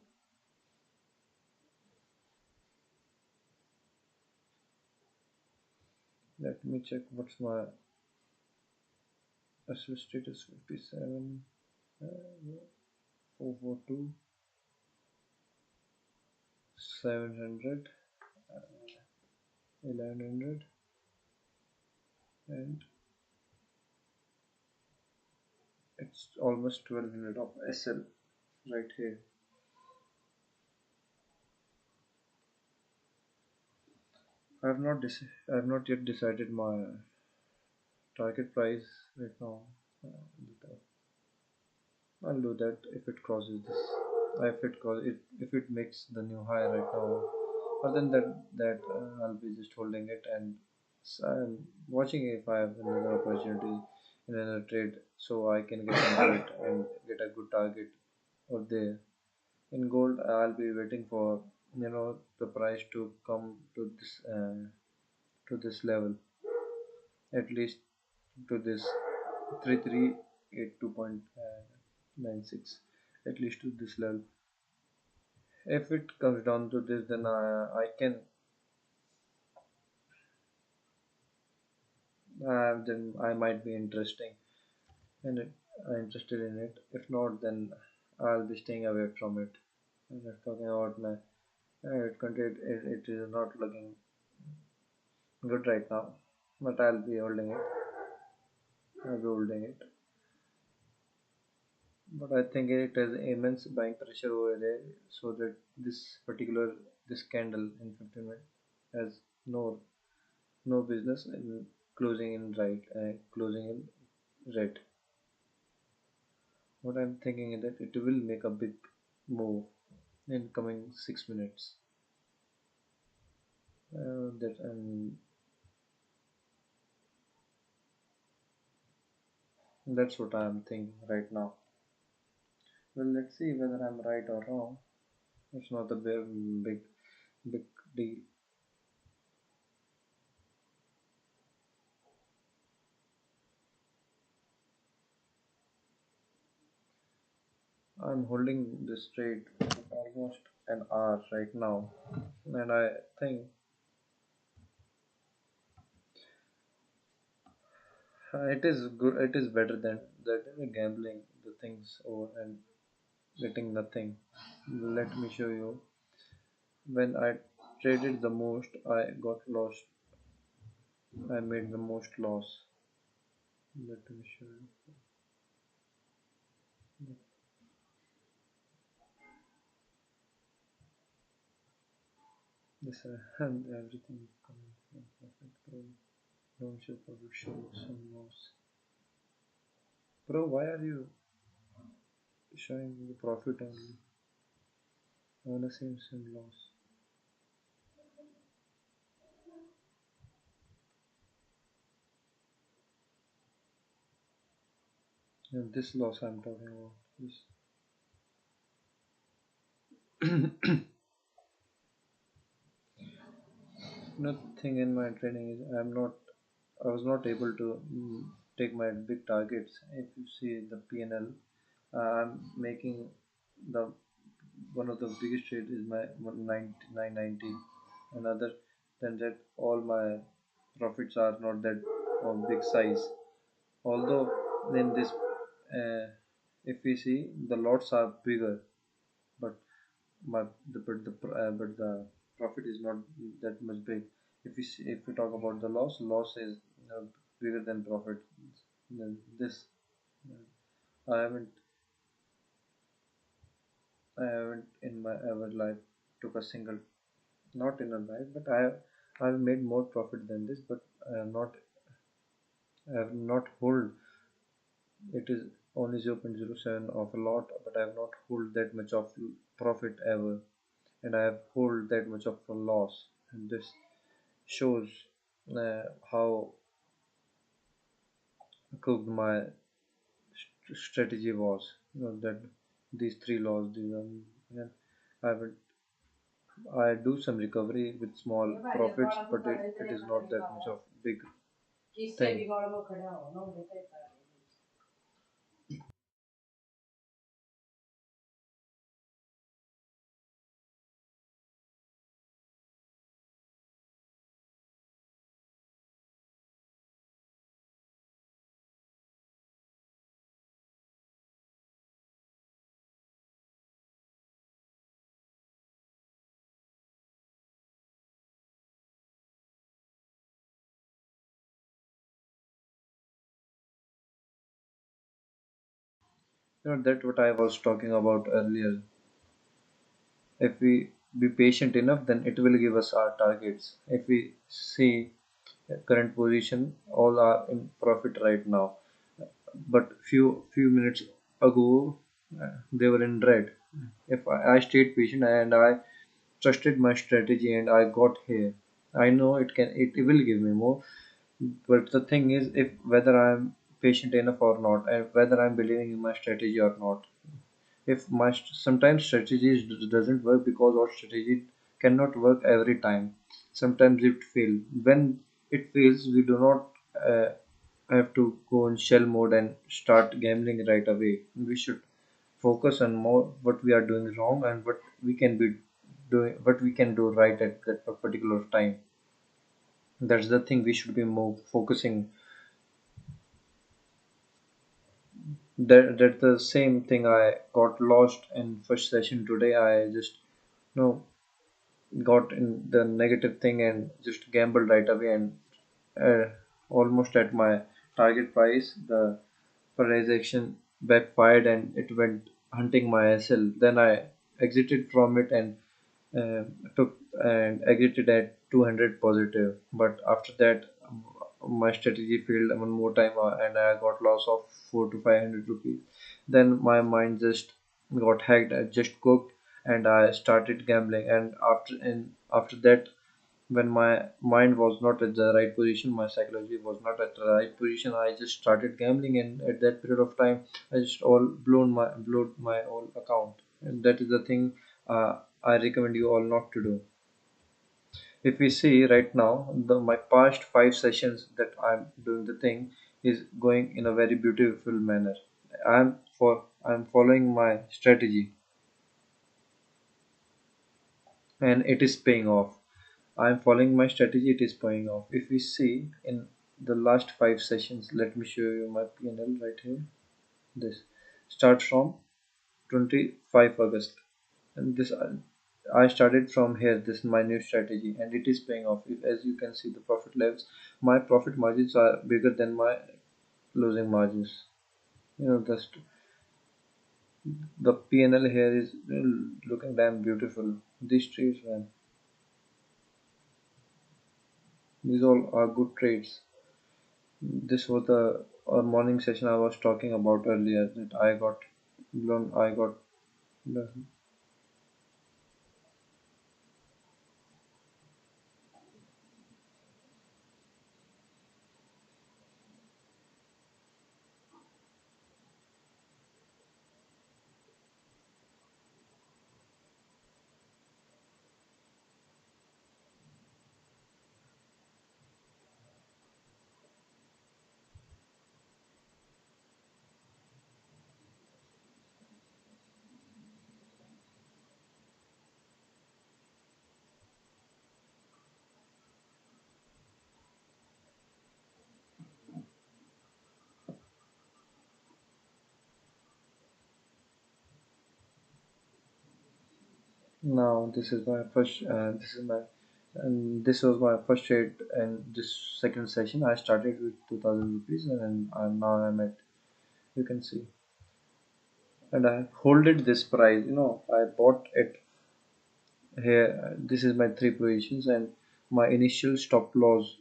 Let me check what's my SL status. 57, 442, 700, 1100, and it's almost 1200 of SL right here. I have not yet decided my target price right now. But, I'll do that if it crosses this. If it makes the new high right now. Other than that, I'll be just holding it, and I'm watching if I have another opportunity in another trade, so I can get into it and get a good target out there. In gold, I'll be waiting for the price to come to this level, at least to this 3382.96, at least to this level. If it comes down to this, then I can then I might be interested in it. If not, then I'll be staying away from it. I'm just talking about my it is not looking good right now, but I'll be holding it. I'll be holding it. But I think it has immense buying pressure over there, so that this candle in 15 minutes has no business in closing in red. What I'm thinking is that it will make a big move in coming 6 minutes. That's what I'm thinking right now. Well, let's see whether I'm right or wrong. It's not a big deal. I'm holding this trade almost an hour right now, and I think it is good. It is better than that gambling the things over and getting nothing. Let me show you. When I traded the most, I got lost. I made the most loss. Let me show you. This and everything is coming from profit. Bro, don't show profit, show some loss. Bro, why are you showing the profit only? I wanna see some loss. And this loss I'm talking about. This nothing in my trading is I was not able to take my big targets. If you see the P&L, I'm making the one of the biggest trade is my 990. Another than that, all my profits are not that of big size. Although in this, uh, if we see the lots are bigger, but but the profit is not that much big. If we talk about the loss is bigger than profit. This I haven't I haven't in my ever life took a single, not in a life, but I've made more profit than this, but I have not hold. It is only 0.07 of a lot, but I have not hold that much of profit ever, and I have hold that much of a loss. And this shows how cooked my strategy was. That these three laws, yeah, I will I do some recovery with small profits, but it is not that much of big thing. That's what I was talking about earlier. If we be patient enough, then it will give us our targets. If we see current position, all are in profit right now, but few minutes ago they were in red. If I stayed patient and I trusted my strategy and I got here, I know it will give me more. But the thing is, if whether I'm patient enough or not, and whether I'm believing in my strategy or not. If my sometimes strategies doesn't work because our strategy cannot work every time. Sometimes it fail. When it fails, we do not have to go in shell mode and start gambling right away. We should focus on more what we are doing wrong and what we can do right at that particular time. That's the thing we should be more focusing. That's the same thing I got lost in first session today. I just no got in the negative thing and just gambled right away and uh, almost at my target price. The price action backfired and it went hunting my SL. Then I exited from it and uh, took and exited at 200 positive. But after that, my strategy failed one more time and I got loss of 4 to 500 rupees. Then my mind just got hacked. I just cooked and I started gambling. And after that, when my mind was not at the right position, my psychology was not at the right position, I just started gambling, and at that period of time I just all blown my whole account. And that is the thing I recommend you all not to do. If we see right now, my past 5 sessions that I'm doing the thing is going in a very beautiful manner. I'm following my strategy. and it is paying off. I'm following my strategy, it is paying off. If we see in the last 5 sessions, let me show you my P&L right here. This start from 25 August, and this I started from here. This is my new strategy, and it is paying off. If, as you can see, the profit levels, my profit margins are bigger than my losing margins. The P&L here is looking damn beautiful. These trades, man, these all are good trades. This was the morning session I was talking about earlier that I got blown. I got now. This is my first. This is my and this was my first trade in this second session. I started with 2,000 rupees, and now I'm at, you can see, and I holded this price. I bought it here. This is my three positions, and my initial stop loss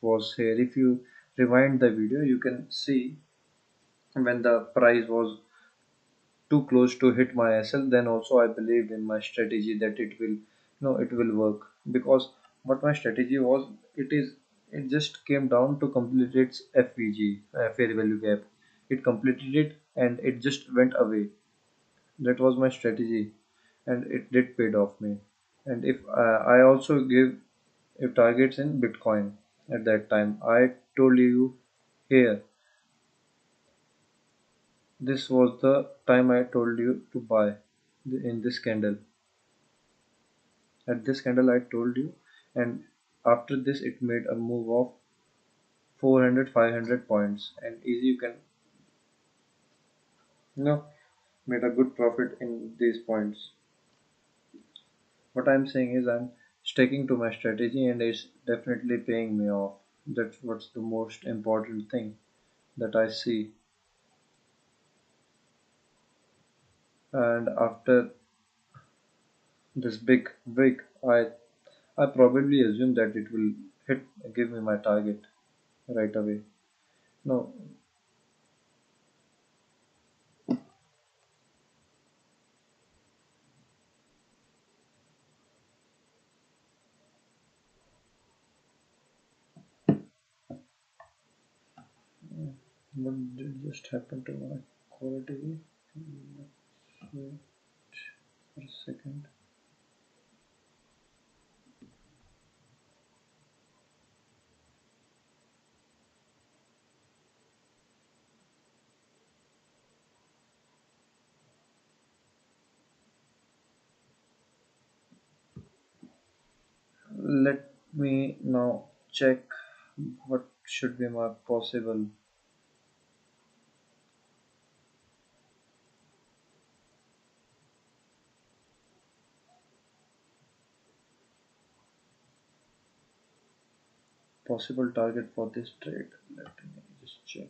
was here. If you rewind the video, you can see when the price was too close to hit my SL, then also I believed in my strategy that it will work, because what my strategy was, it just came down to complete its FVG, fair value gap. It completed it and it just went away. That was my strategy, and it did paid off me. And if I also gave targets in Bitcoin at that time, I told you here, this was the time I told you to buy in this candle. At this candle I told you, and after this it made a move of 400 500 points, and easy you can, you know made a good profit in these points. What I'm saying is I'm sticking to my strategy, and it's definitely paying me off. That's what's the most important thing that I see. And after this big break, I probably assume that it will give me my target right away. No, what did just happen to my quality? Wait for a second. Let me now check what should be my possible target for this trade. Let me just check.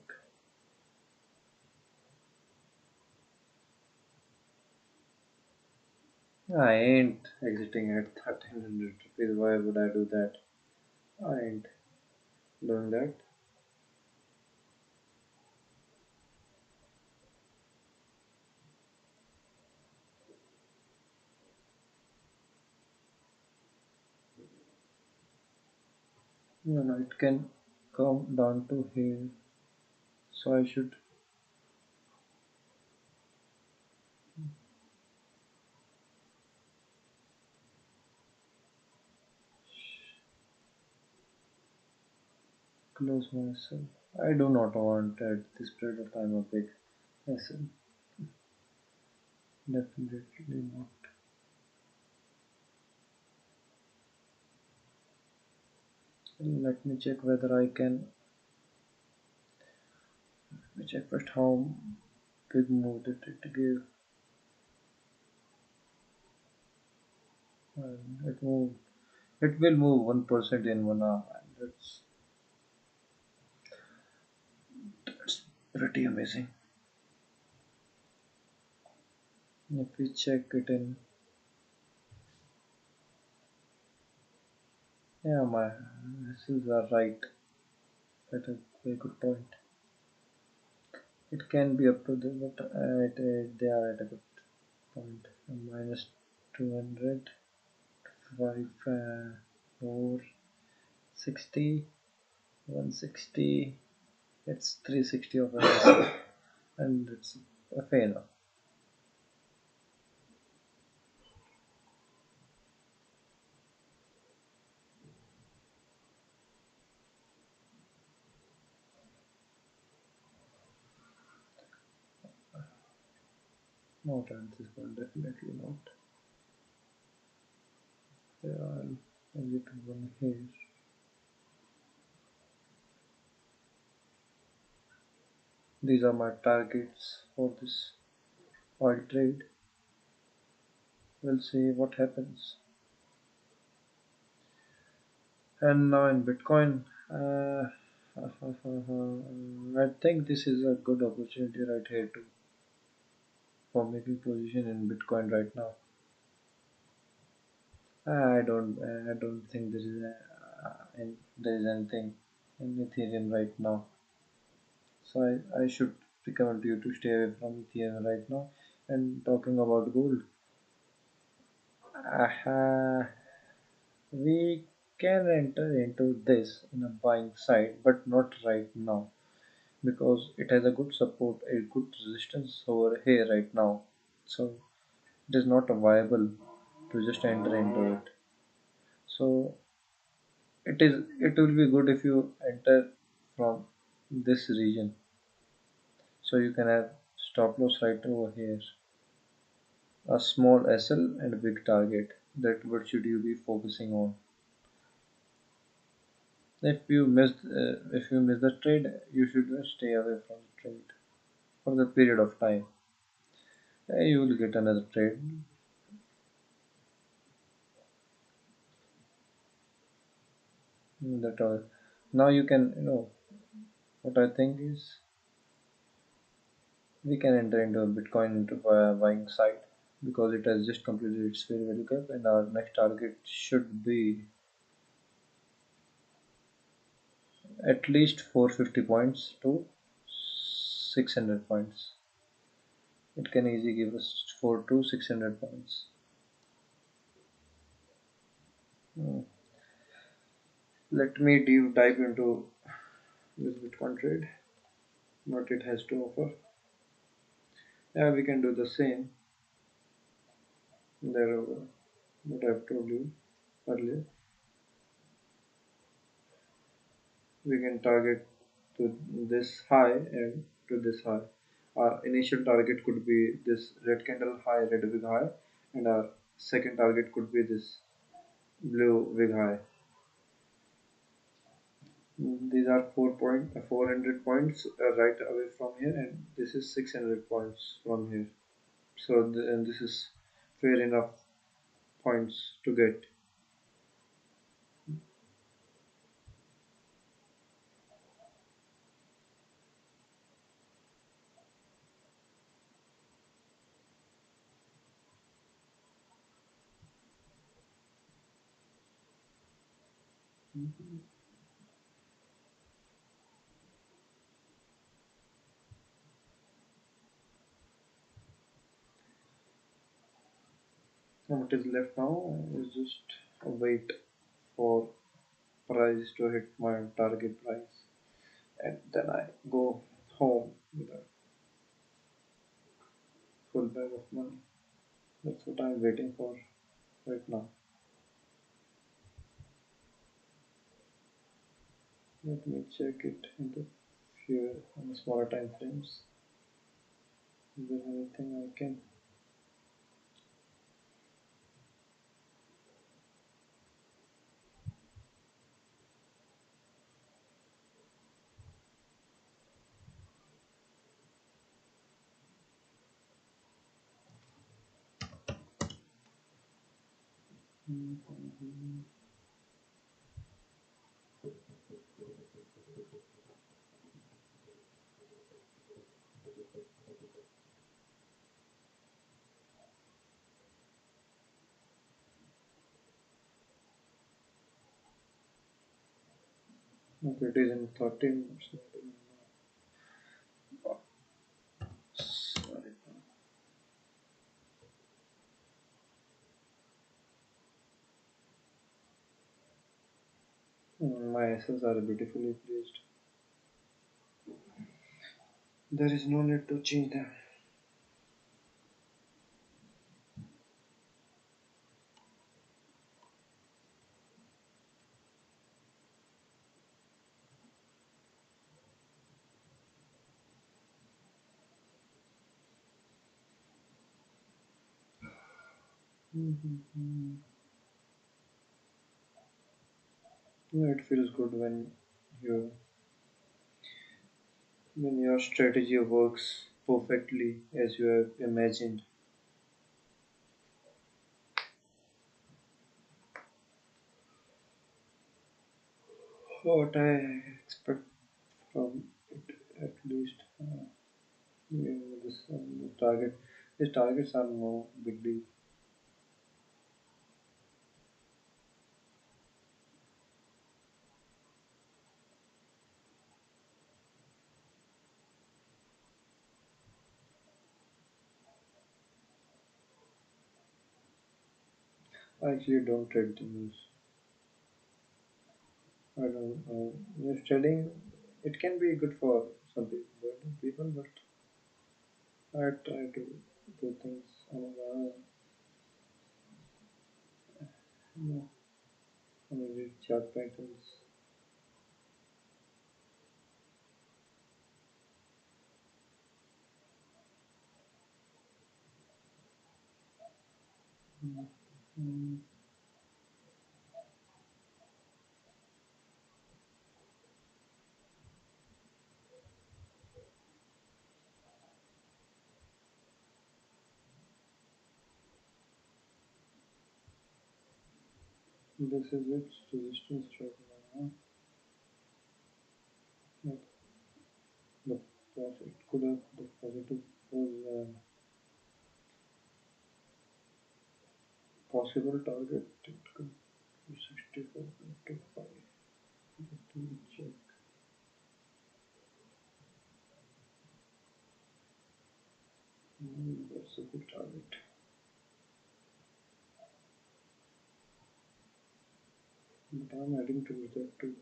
I ain't exiting at 1300 rupees. Why would I do that? I ain't doing that. No, it can come down to here. So I should close myself. I do not want at this period of time a big SL. Definitely not. Let me check whether I can. Let me check first how big move did it give. It moved. It will move 1% in 1 hour. That's pretty amazing. If we check it in, yeah, my guesses are right. That's a very good point. It can be up to the, but they are at a good point. Minus 200, 5, 4, 60, 160. It's 360 of us, and it's a fair enough. Not at this one, definitely not. Yeah, I'll exit one here. These are my targets for this oil trade. We'll see what happens. And now in Bitcoin, I think this is a good opportunity right here to for making position in Bitcoin right now. I don't think there is anything in Ethereum right now. So I should recommend you to stay away from Ethereum right now. And talking about gold, uh, we can enter into this in a buying side, but not right now because it has a good support, a good resistance over here right now. So it is not viable to just enter into it. So it will be good if you enter from this region. So you can have stop loss right over here, a small SL and a big target. That what should you be focusing on? If you miss the trade, you should just stay away from the trade for the period of time. You will get another trade. That all. Now you can what I think is we can enter into a Bitcoin into buying side because it has just completed its fair value gap and our next target should be at least 450 points to 600 points. It can easily give us 4 to 600 points. Hmm. Let me dive into this Bitcoin trade, what it has to offer. Yeah, we can do the same. There, what I've told you earlier. We can target to this high and to this high. Our initial target could be this red candle high, red wig high, and our second target could be this blue wig high. These are 400 points right away from here, and this is 600 points from here. So and this is fair enough points to get. And what is left now is just a wait for price to hit my target price, and then I go home with a full bag of money. That's what I'm waiting for right now. Let me check it into few smaller time frames. Is there anything I can? Mhm. Okay, it is in 13 minutes. Sorry. My S's are beautifully placed. There is no need to change them. Mhm. Yeah, it feels good you when your strategy works perfectly as you have imagined. What I expect from it at least. Yeah, the target. These targets are no big deal. I actually don't trade the news. I don't. News trading, it can be good for some people, but I try to do things on my own. You know, I read chart patterns. Mm, this is its resistance right now. Huh? The it could have the positive was possible target. It could be 64.25. Let me check. That's a good target. But I'm adding to that too.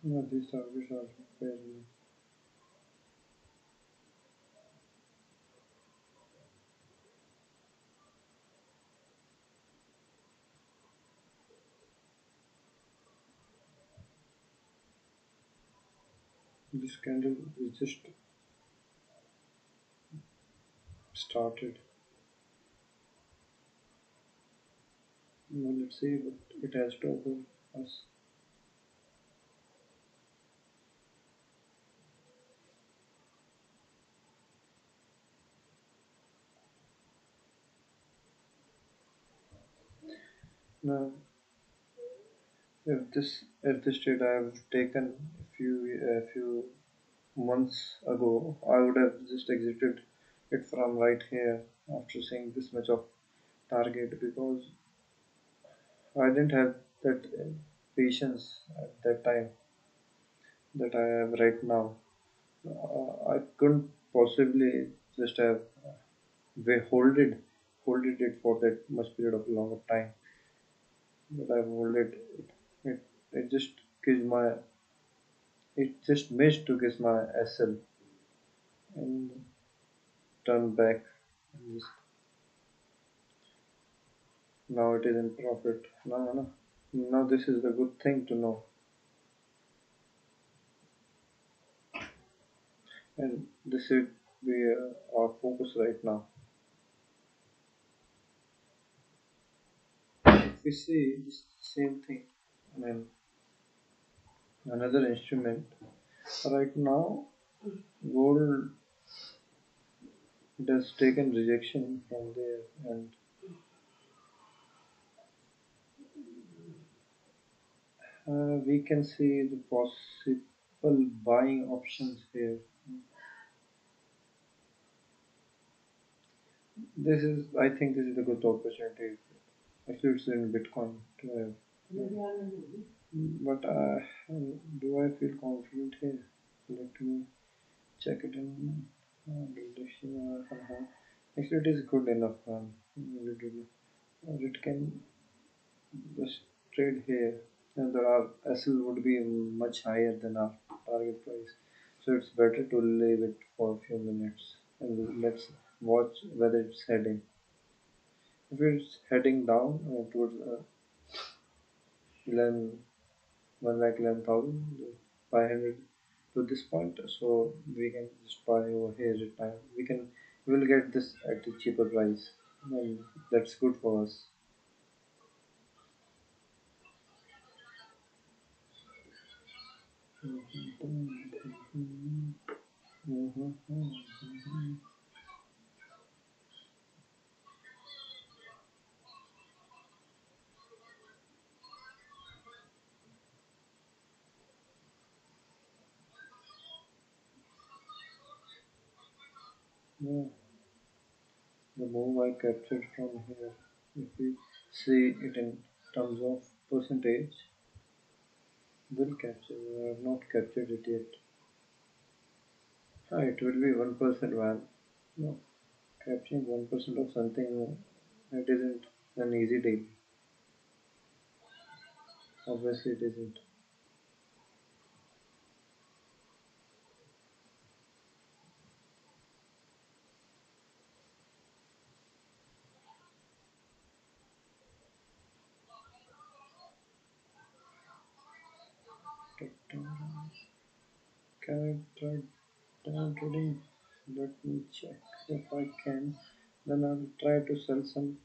No, these targets are fairly. This candle is just started. Well, let's see, but it has to open us. Now, if this trade I have taken a few months ago, I would have just exited it from right here after seeing this much of target because I didn't have that patience at that time that I have right now. I couldn't possibly just have we holded it for that much period of longer time, but I've holded it. It just gives my it just missed to give my SL and turn back. And just, now it is in profit. No, no, no. Now this is the good thing to know. and this should be our focus right now. If we see this same thing, I mean another instrument right now, gold, it has taken rejection from there, and we can see the possible buying options here. This is, I think, this is a good opportunity if it's in Bitcoin to have. But do I feel confident here? Let me check it in. Actually, it is good enough. Or it can just trade here, and our SL would be much higher than our target price. So it's better to leave it for a few minutes and let's watch whether it's heading. If it's heading down towards 11, 1,11,500 to this point, so we can just buy over here at time. We will get this at a cheaper price, and that's good for us. Yeah, the move I captured from here, if we see it in terms of percentage, will capture. I have not captured it yet. It will be 1% man. No, capturing 1% of something, it isn't an easy deal. Obviously, it isn't. Can I try down trading? Let me check if I can. Then I'll try to sell some.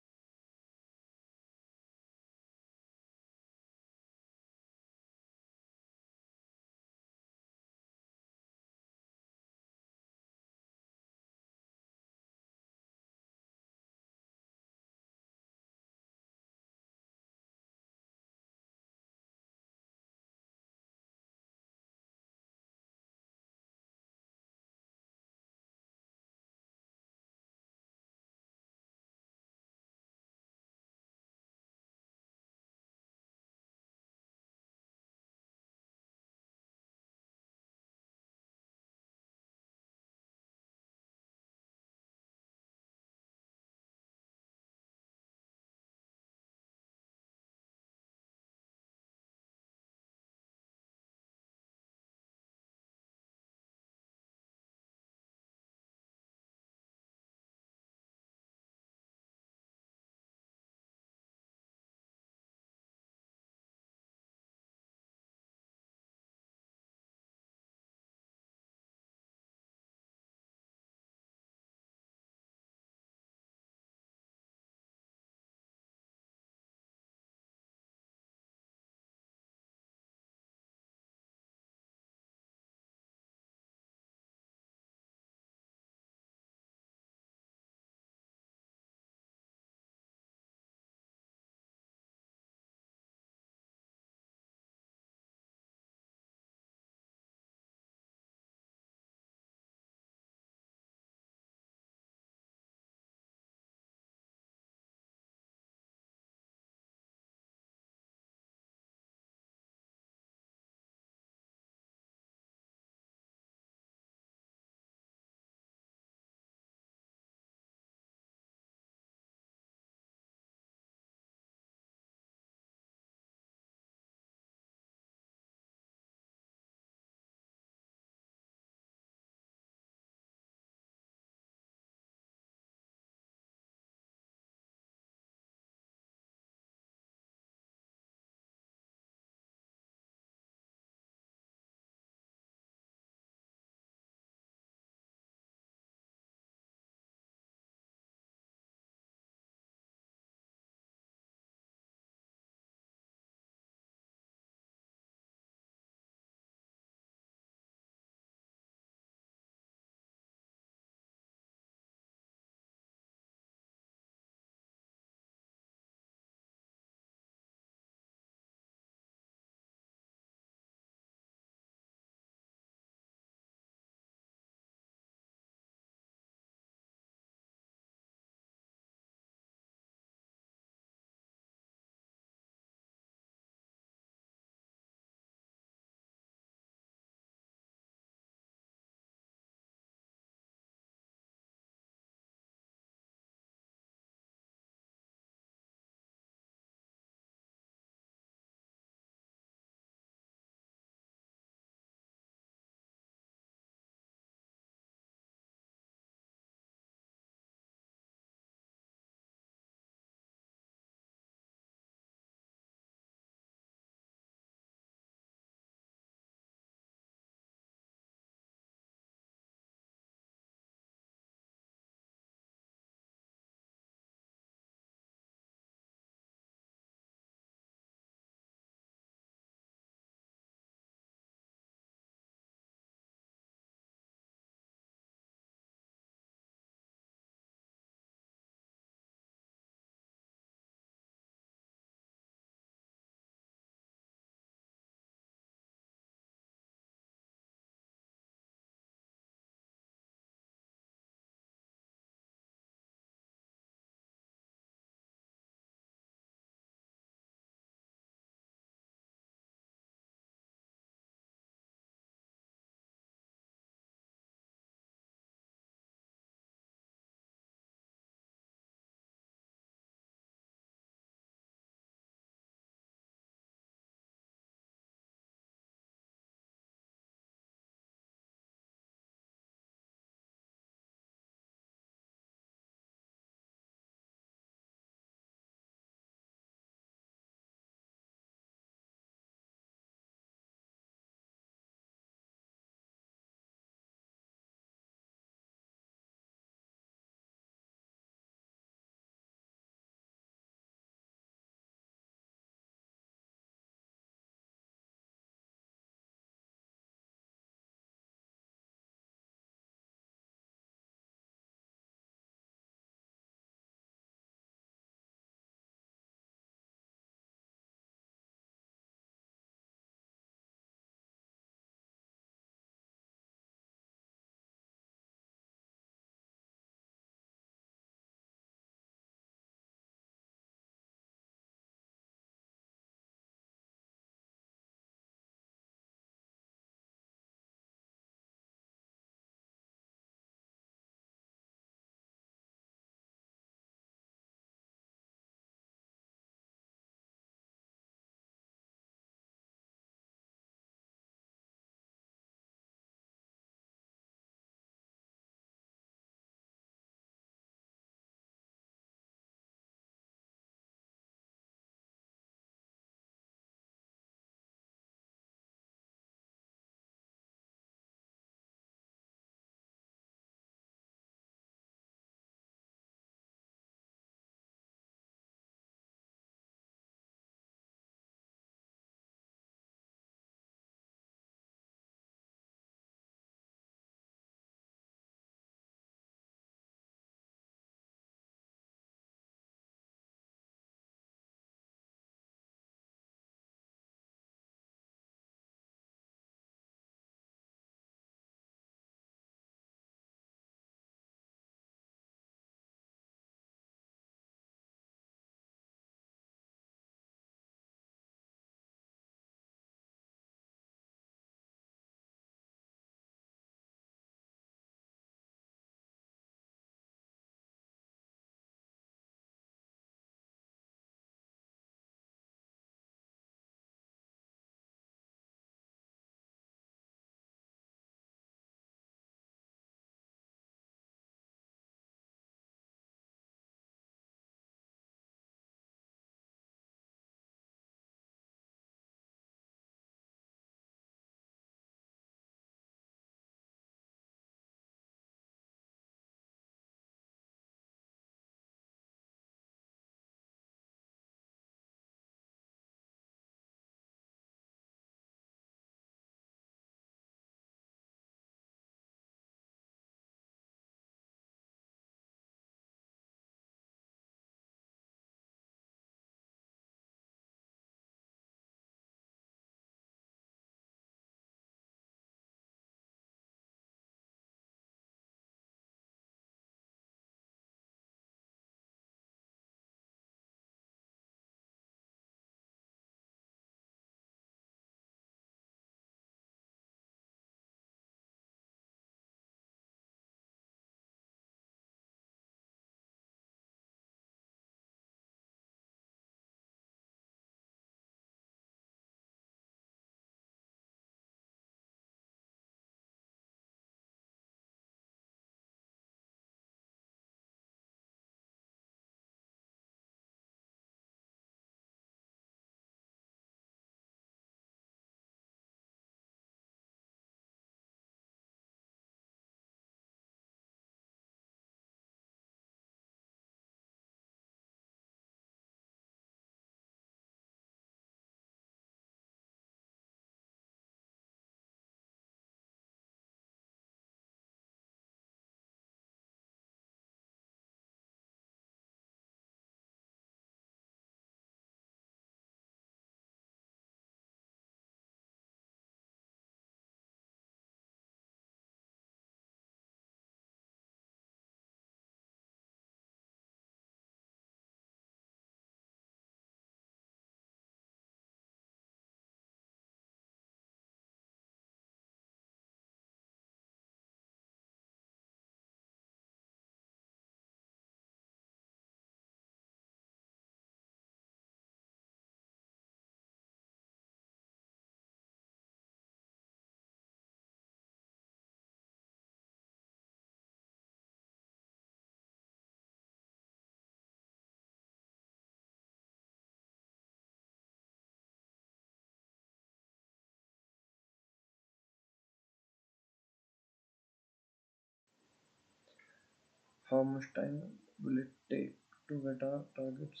How much time will it take to get our targets?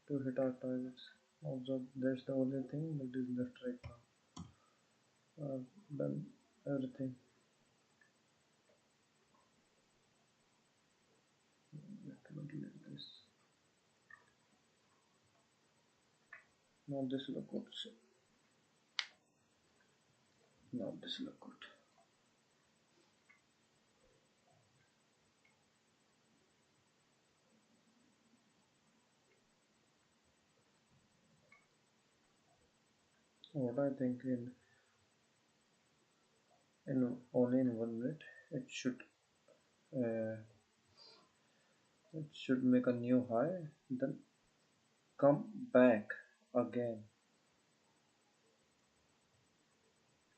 To hit our targets? Also, that's the only thing that is left right now. Done everything. Let me delete this. Now this look good. Now this look good. What I think in only in 1 minute it should uh, it should make a new high, then come back again.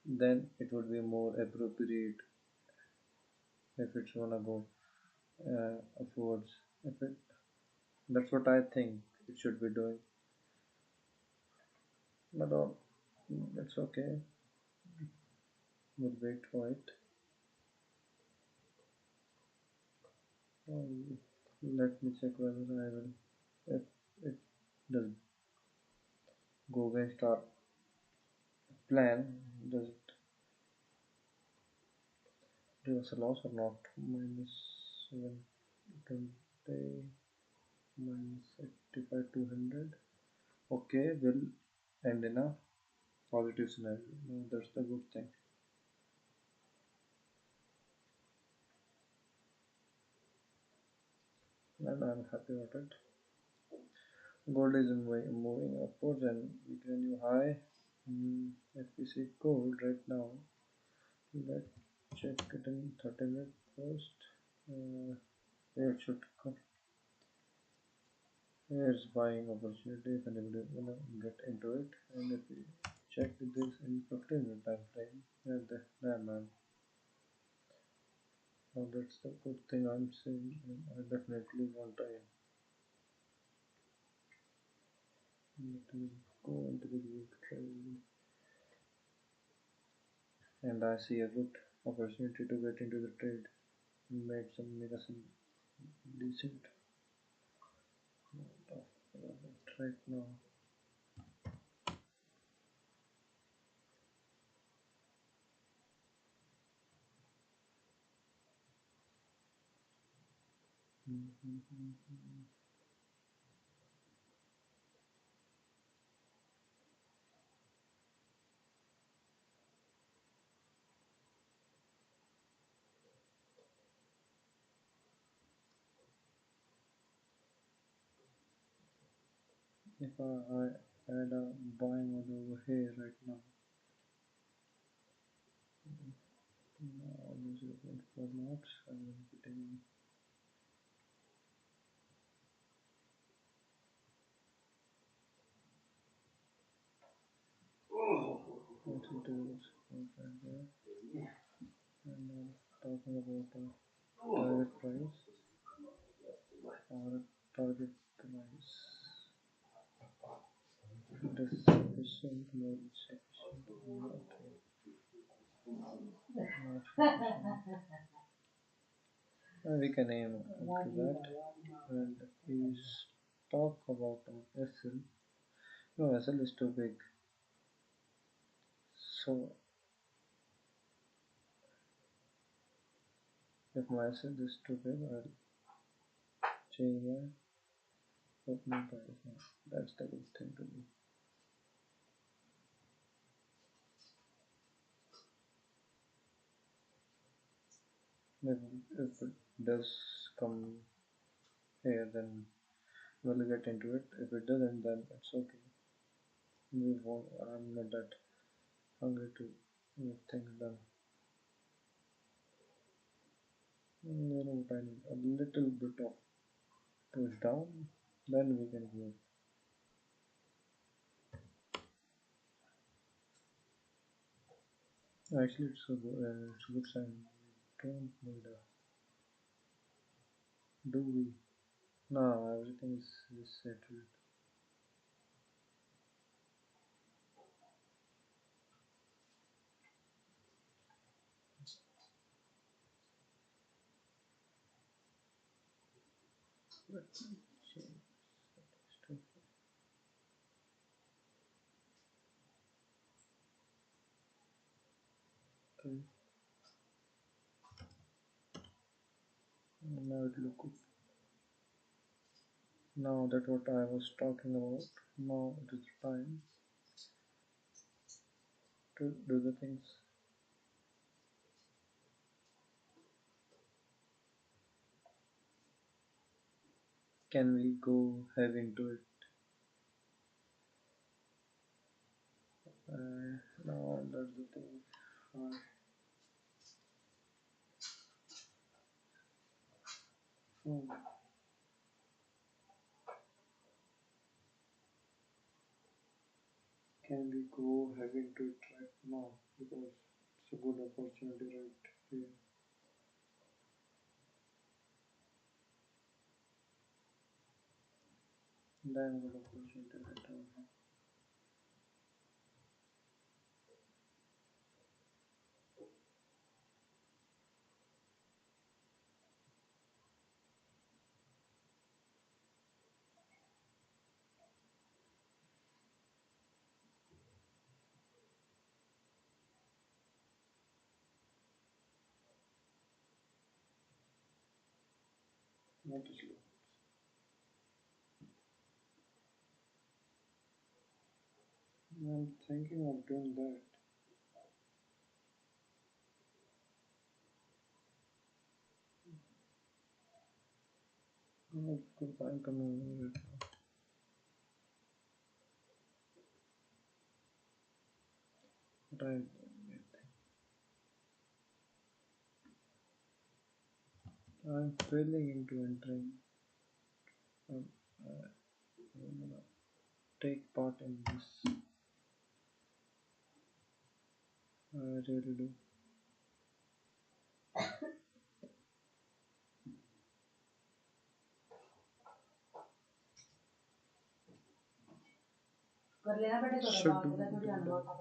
Then it would be more appropriate if it's gonna go upwards. If it, that's what I think it should be doing. But it's okay. We'll wait for it. Um, Let me check whether I will. If it does go against our plan, does it give us a loss or not? Minus 720, minus 85, 200. Okay, will end in a positive scenario. No, that's the good thing. And I'm happy about it. Gold is moving upwards and we get a new high. If we see gold right now, let's check it in 30 minutes first. It should come. Here's buying opportunity if anybody wanna get into it. And if we check this in 15-minute time frame, yeah, man. Now that's the good thing I'm saying. I definitely want to go into the week trade. And I see a good opportunity to get into the trade. Make us some decent amount of right now. If I add a buying order over here right now, almost 0.4 knots, I will be taking 40 dollars right there. And talking about target price, our target price. It is sufficient, more than sufficient, not sufficient. We can aim up to that. And we talk about SL. No, SL is too big. So if my SL is too big, I'll change my opening price now. That's the good thing to do. If it does come here, then we'll get into it. If it doesn't, then it's okay. I'm not that hungry to get things done. You know what I need? A little bit of push down, then we can go. Actually, it's a good sign. Don't need a. Do we? No, everything is settled. Let me change to okay. Now it look good. Now that what I was talking about. Now it is time to do the things. Can we go head into it? Now that's the thing. Uh, hmm. Can we go head into it right now? Because it's a good opportunity right here. Damn good opportunity right over here. Not slow. I'm thinking of doing that. Of course, I'm coming over it now. But I'm failing into entering. Um, I'm gonna take part in this. I really do. Should do that.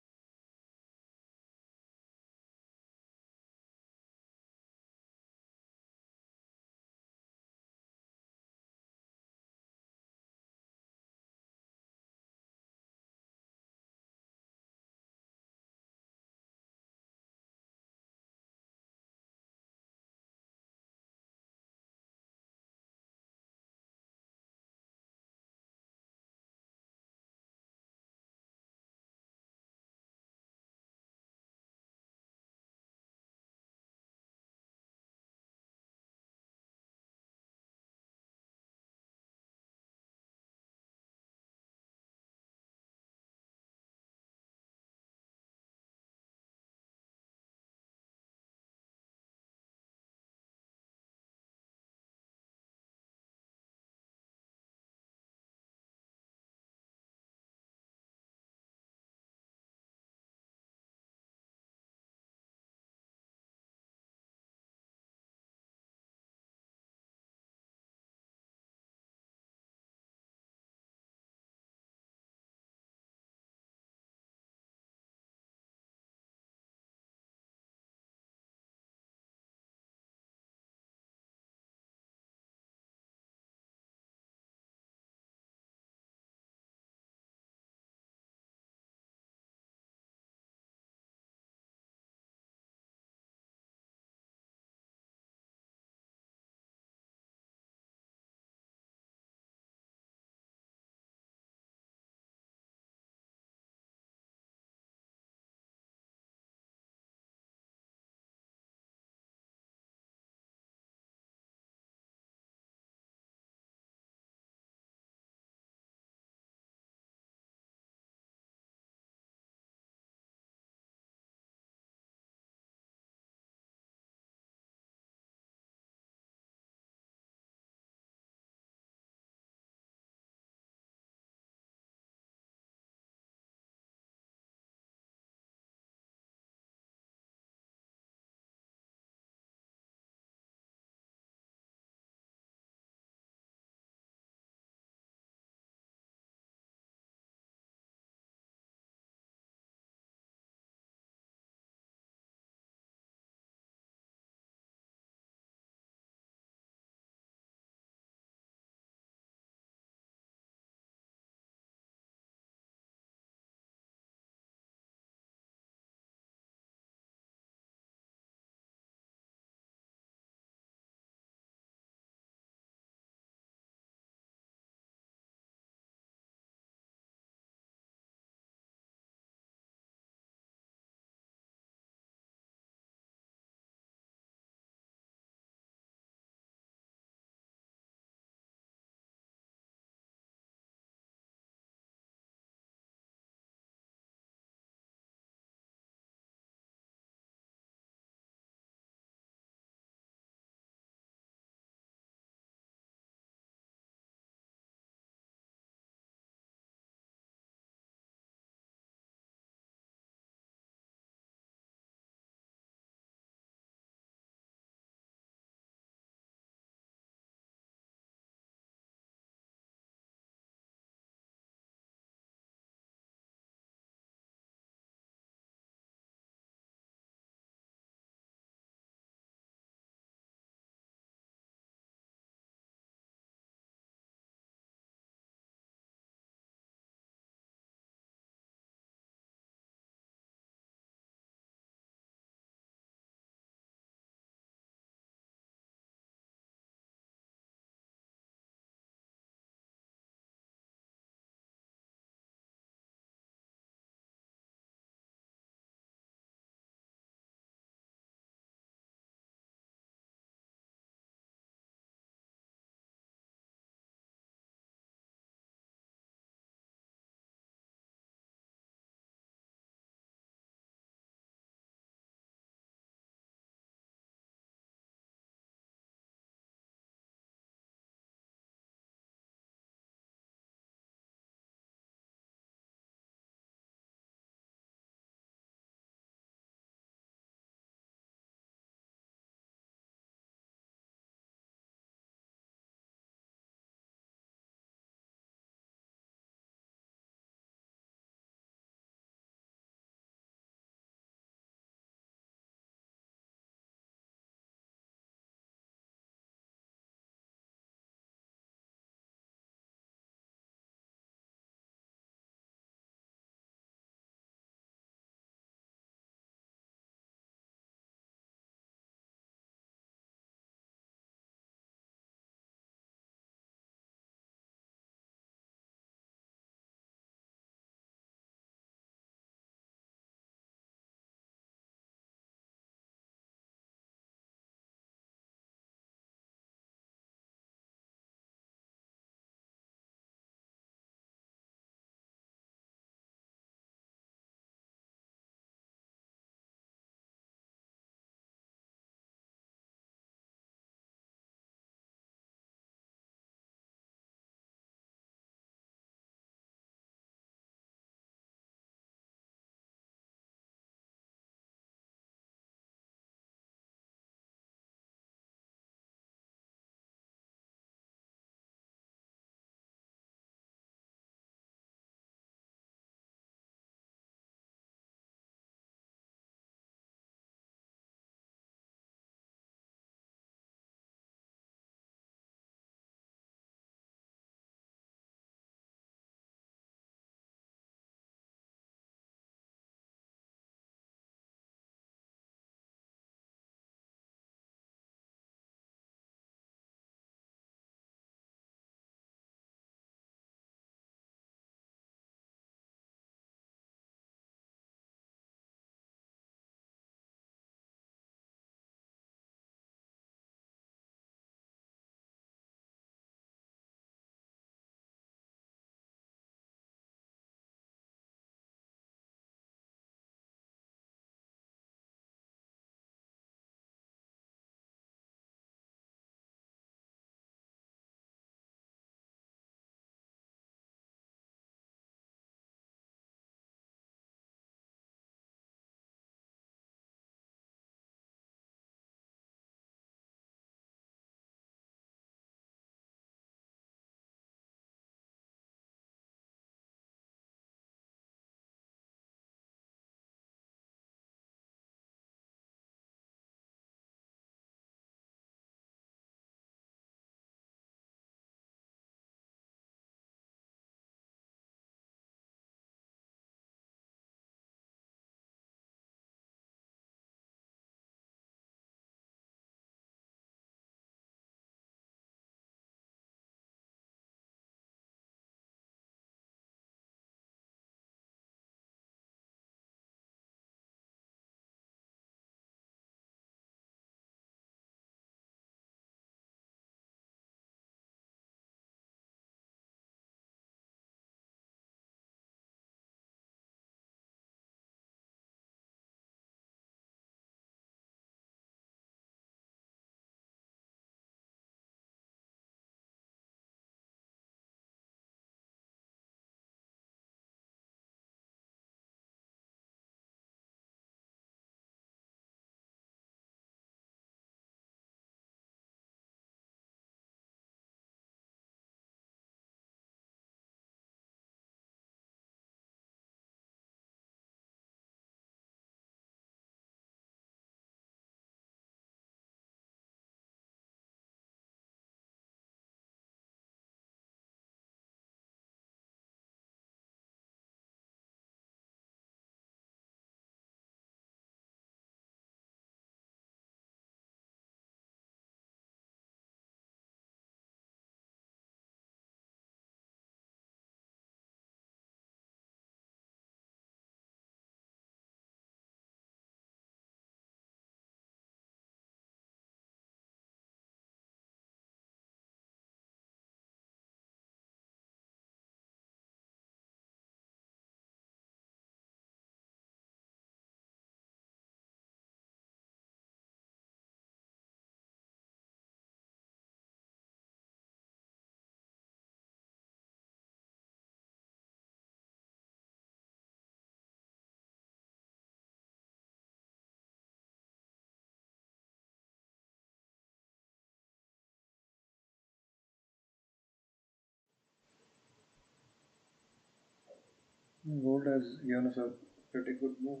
Gold has given us a pretty good move,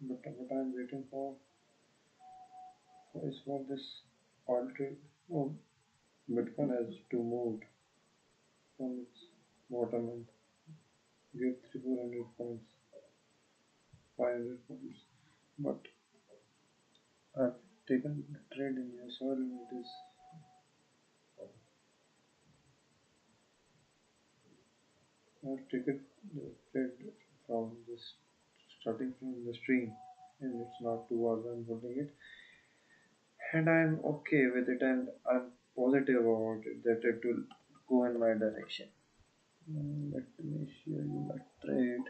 but what I'm waiting for is for this oil trade. Oh, Bitcoin has to move from its bottom and get 300 400 points, 500 points. But I've taken a trade in US oil and it is I've taken the trade from this starting from the stream and it's now 2 hours I'm holding it and I'm okay with it and I'm positive about it that it will go in my direction. Let me show you my trade.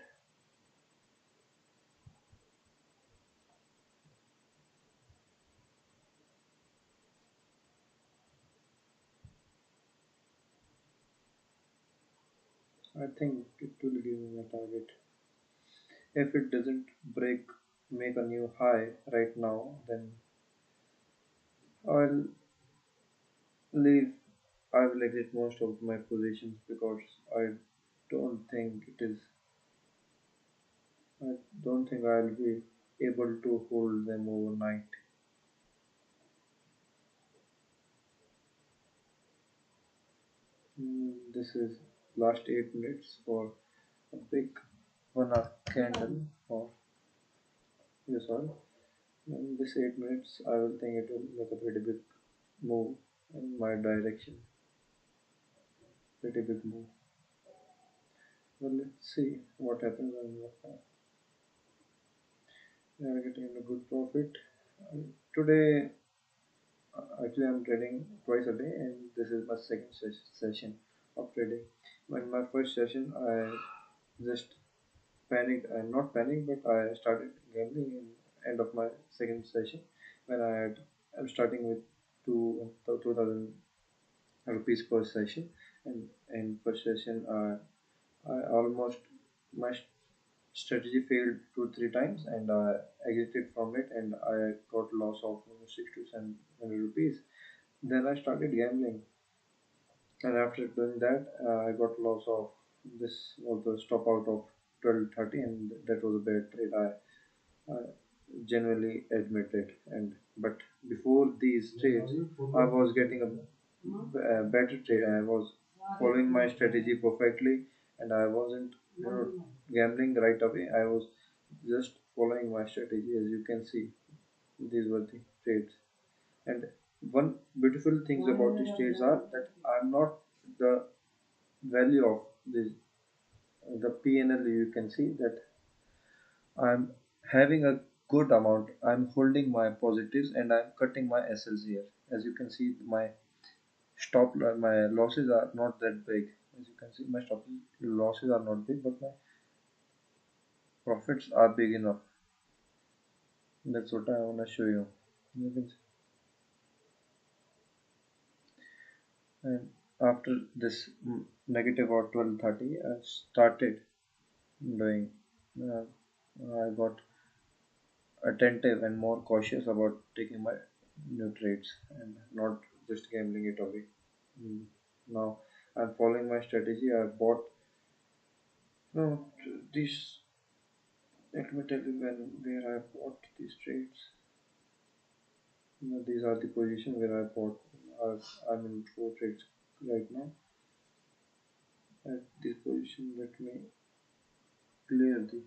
I think it will give me a target. If it doesn't make a new high right now, then I'll leave. I will exit most of my positions because I don't think it is. I don't think I'll be able to hold them overnight. This is last 8 minutes for a big 1 hour candle for this one. In this 8 minutes, I will think it will make a pretty big move in my direction. Pretty big move. Well, let's see what happens and what not. We are getting a good profit. Today, actually, I'm trading twice a day, and this is my second session of trading. In my first session, I just panicked. I not panicked, but I started gambling in end of my second session when I'm starting with 2,000 rupees per session, and in first session, I almost my strategy failed 2 3 times and I exited from it and I got loss of 6 to 700 rupees. Then I started gambling and after doing that I got loss of this was the stop out of 1230 and that was a bad trade. I genuinely admit it and but before these trades I was getting a better trade. I was following my strategy perfectly and I wasn't gambling right away. I was just following my strategy. As you can see, these were the trades. And one beautiful things about these trades are that I'm not the value of this the PNL. You can see that I'm having a good amount. I'm holding my positives and I'm cutting my SLs here. As you can see, my losses are not that big. As you can see, my stop losses are not big, but my profits are big enough. That's what I wanna show you. You can see. And after this negative or 1230, I started doing. Uh, I got attentive and more cautious about taking my new trades and not just gambling it away. Mm. Now I'm following my strategy. I bought no these. Let me tell you where I bought these trades. These are the position where I bought. I'm in 4 trades right now. At this position, let me clear the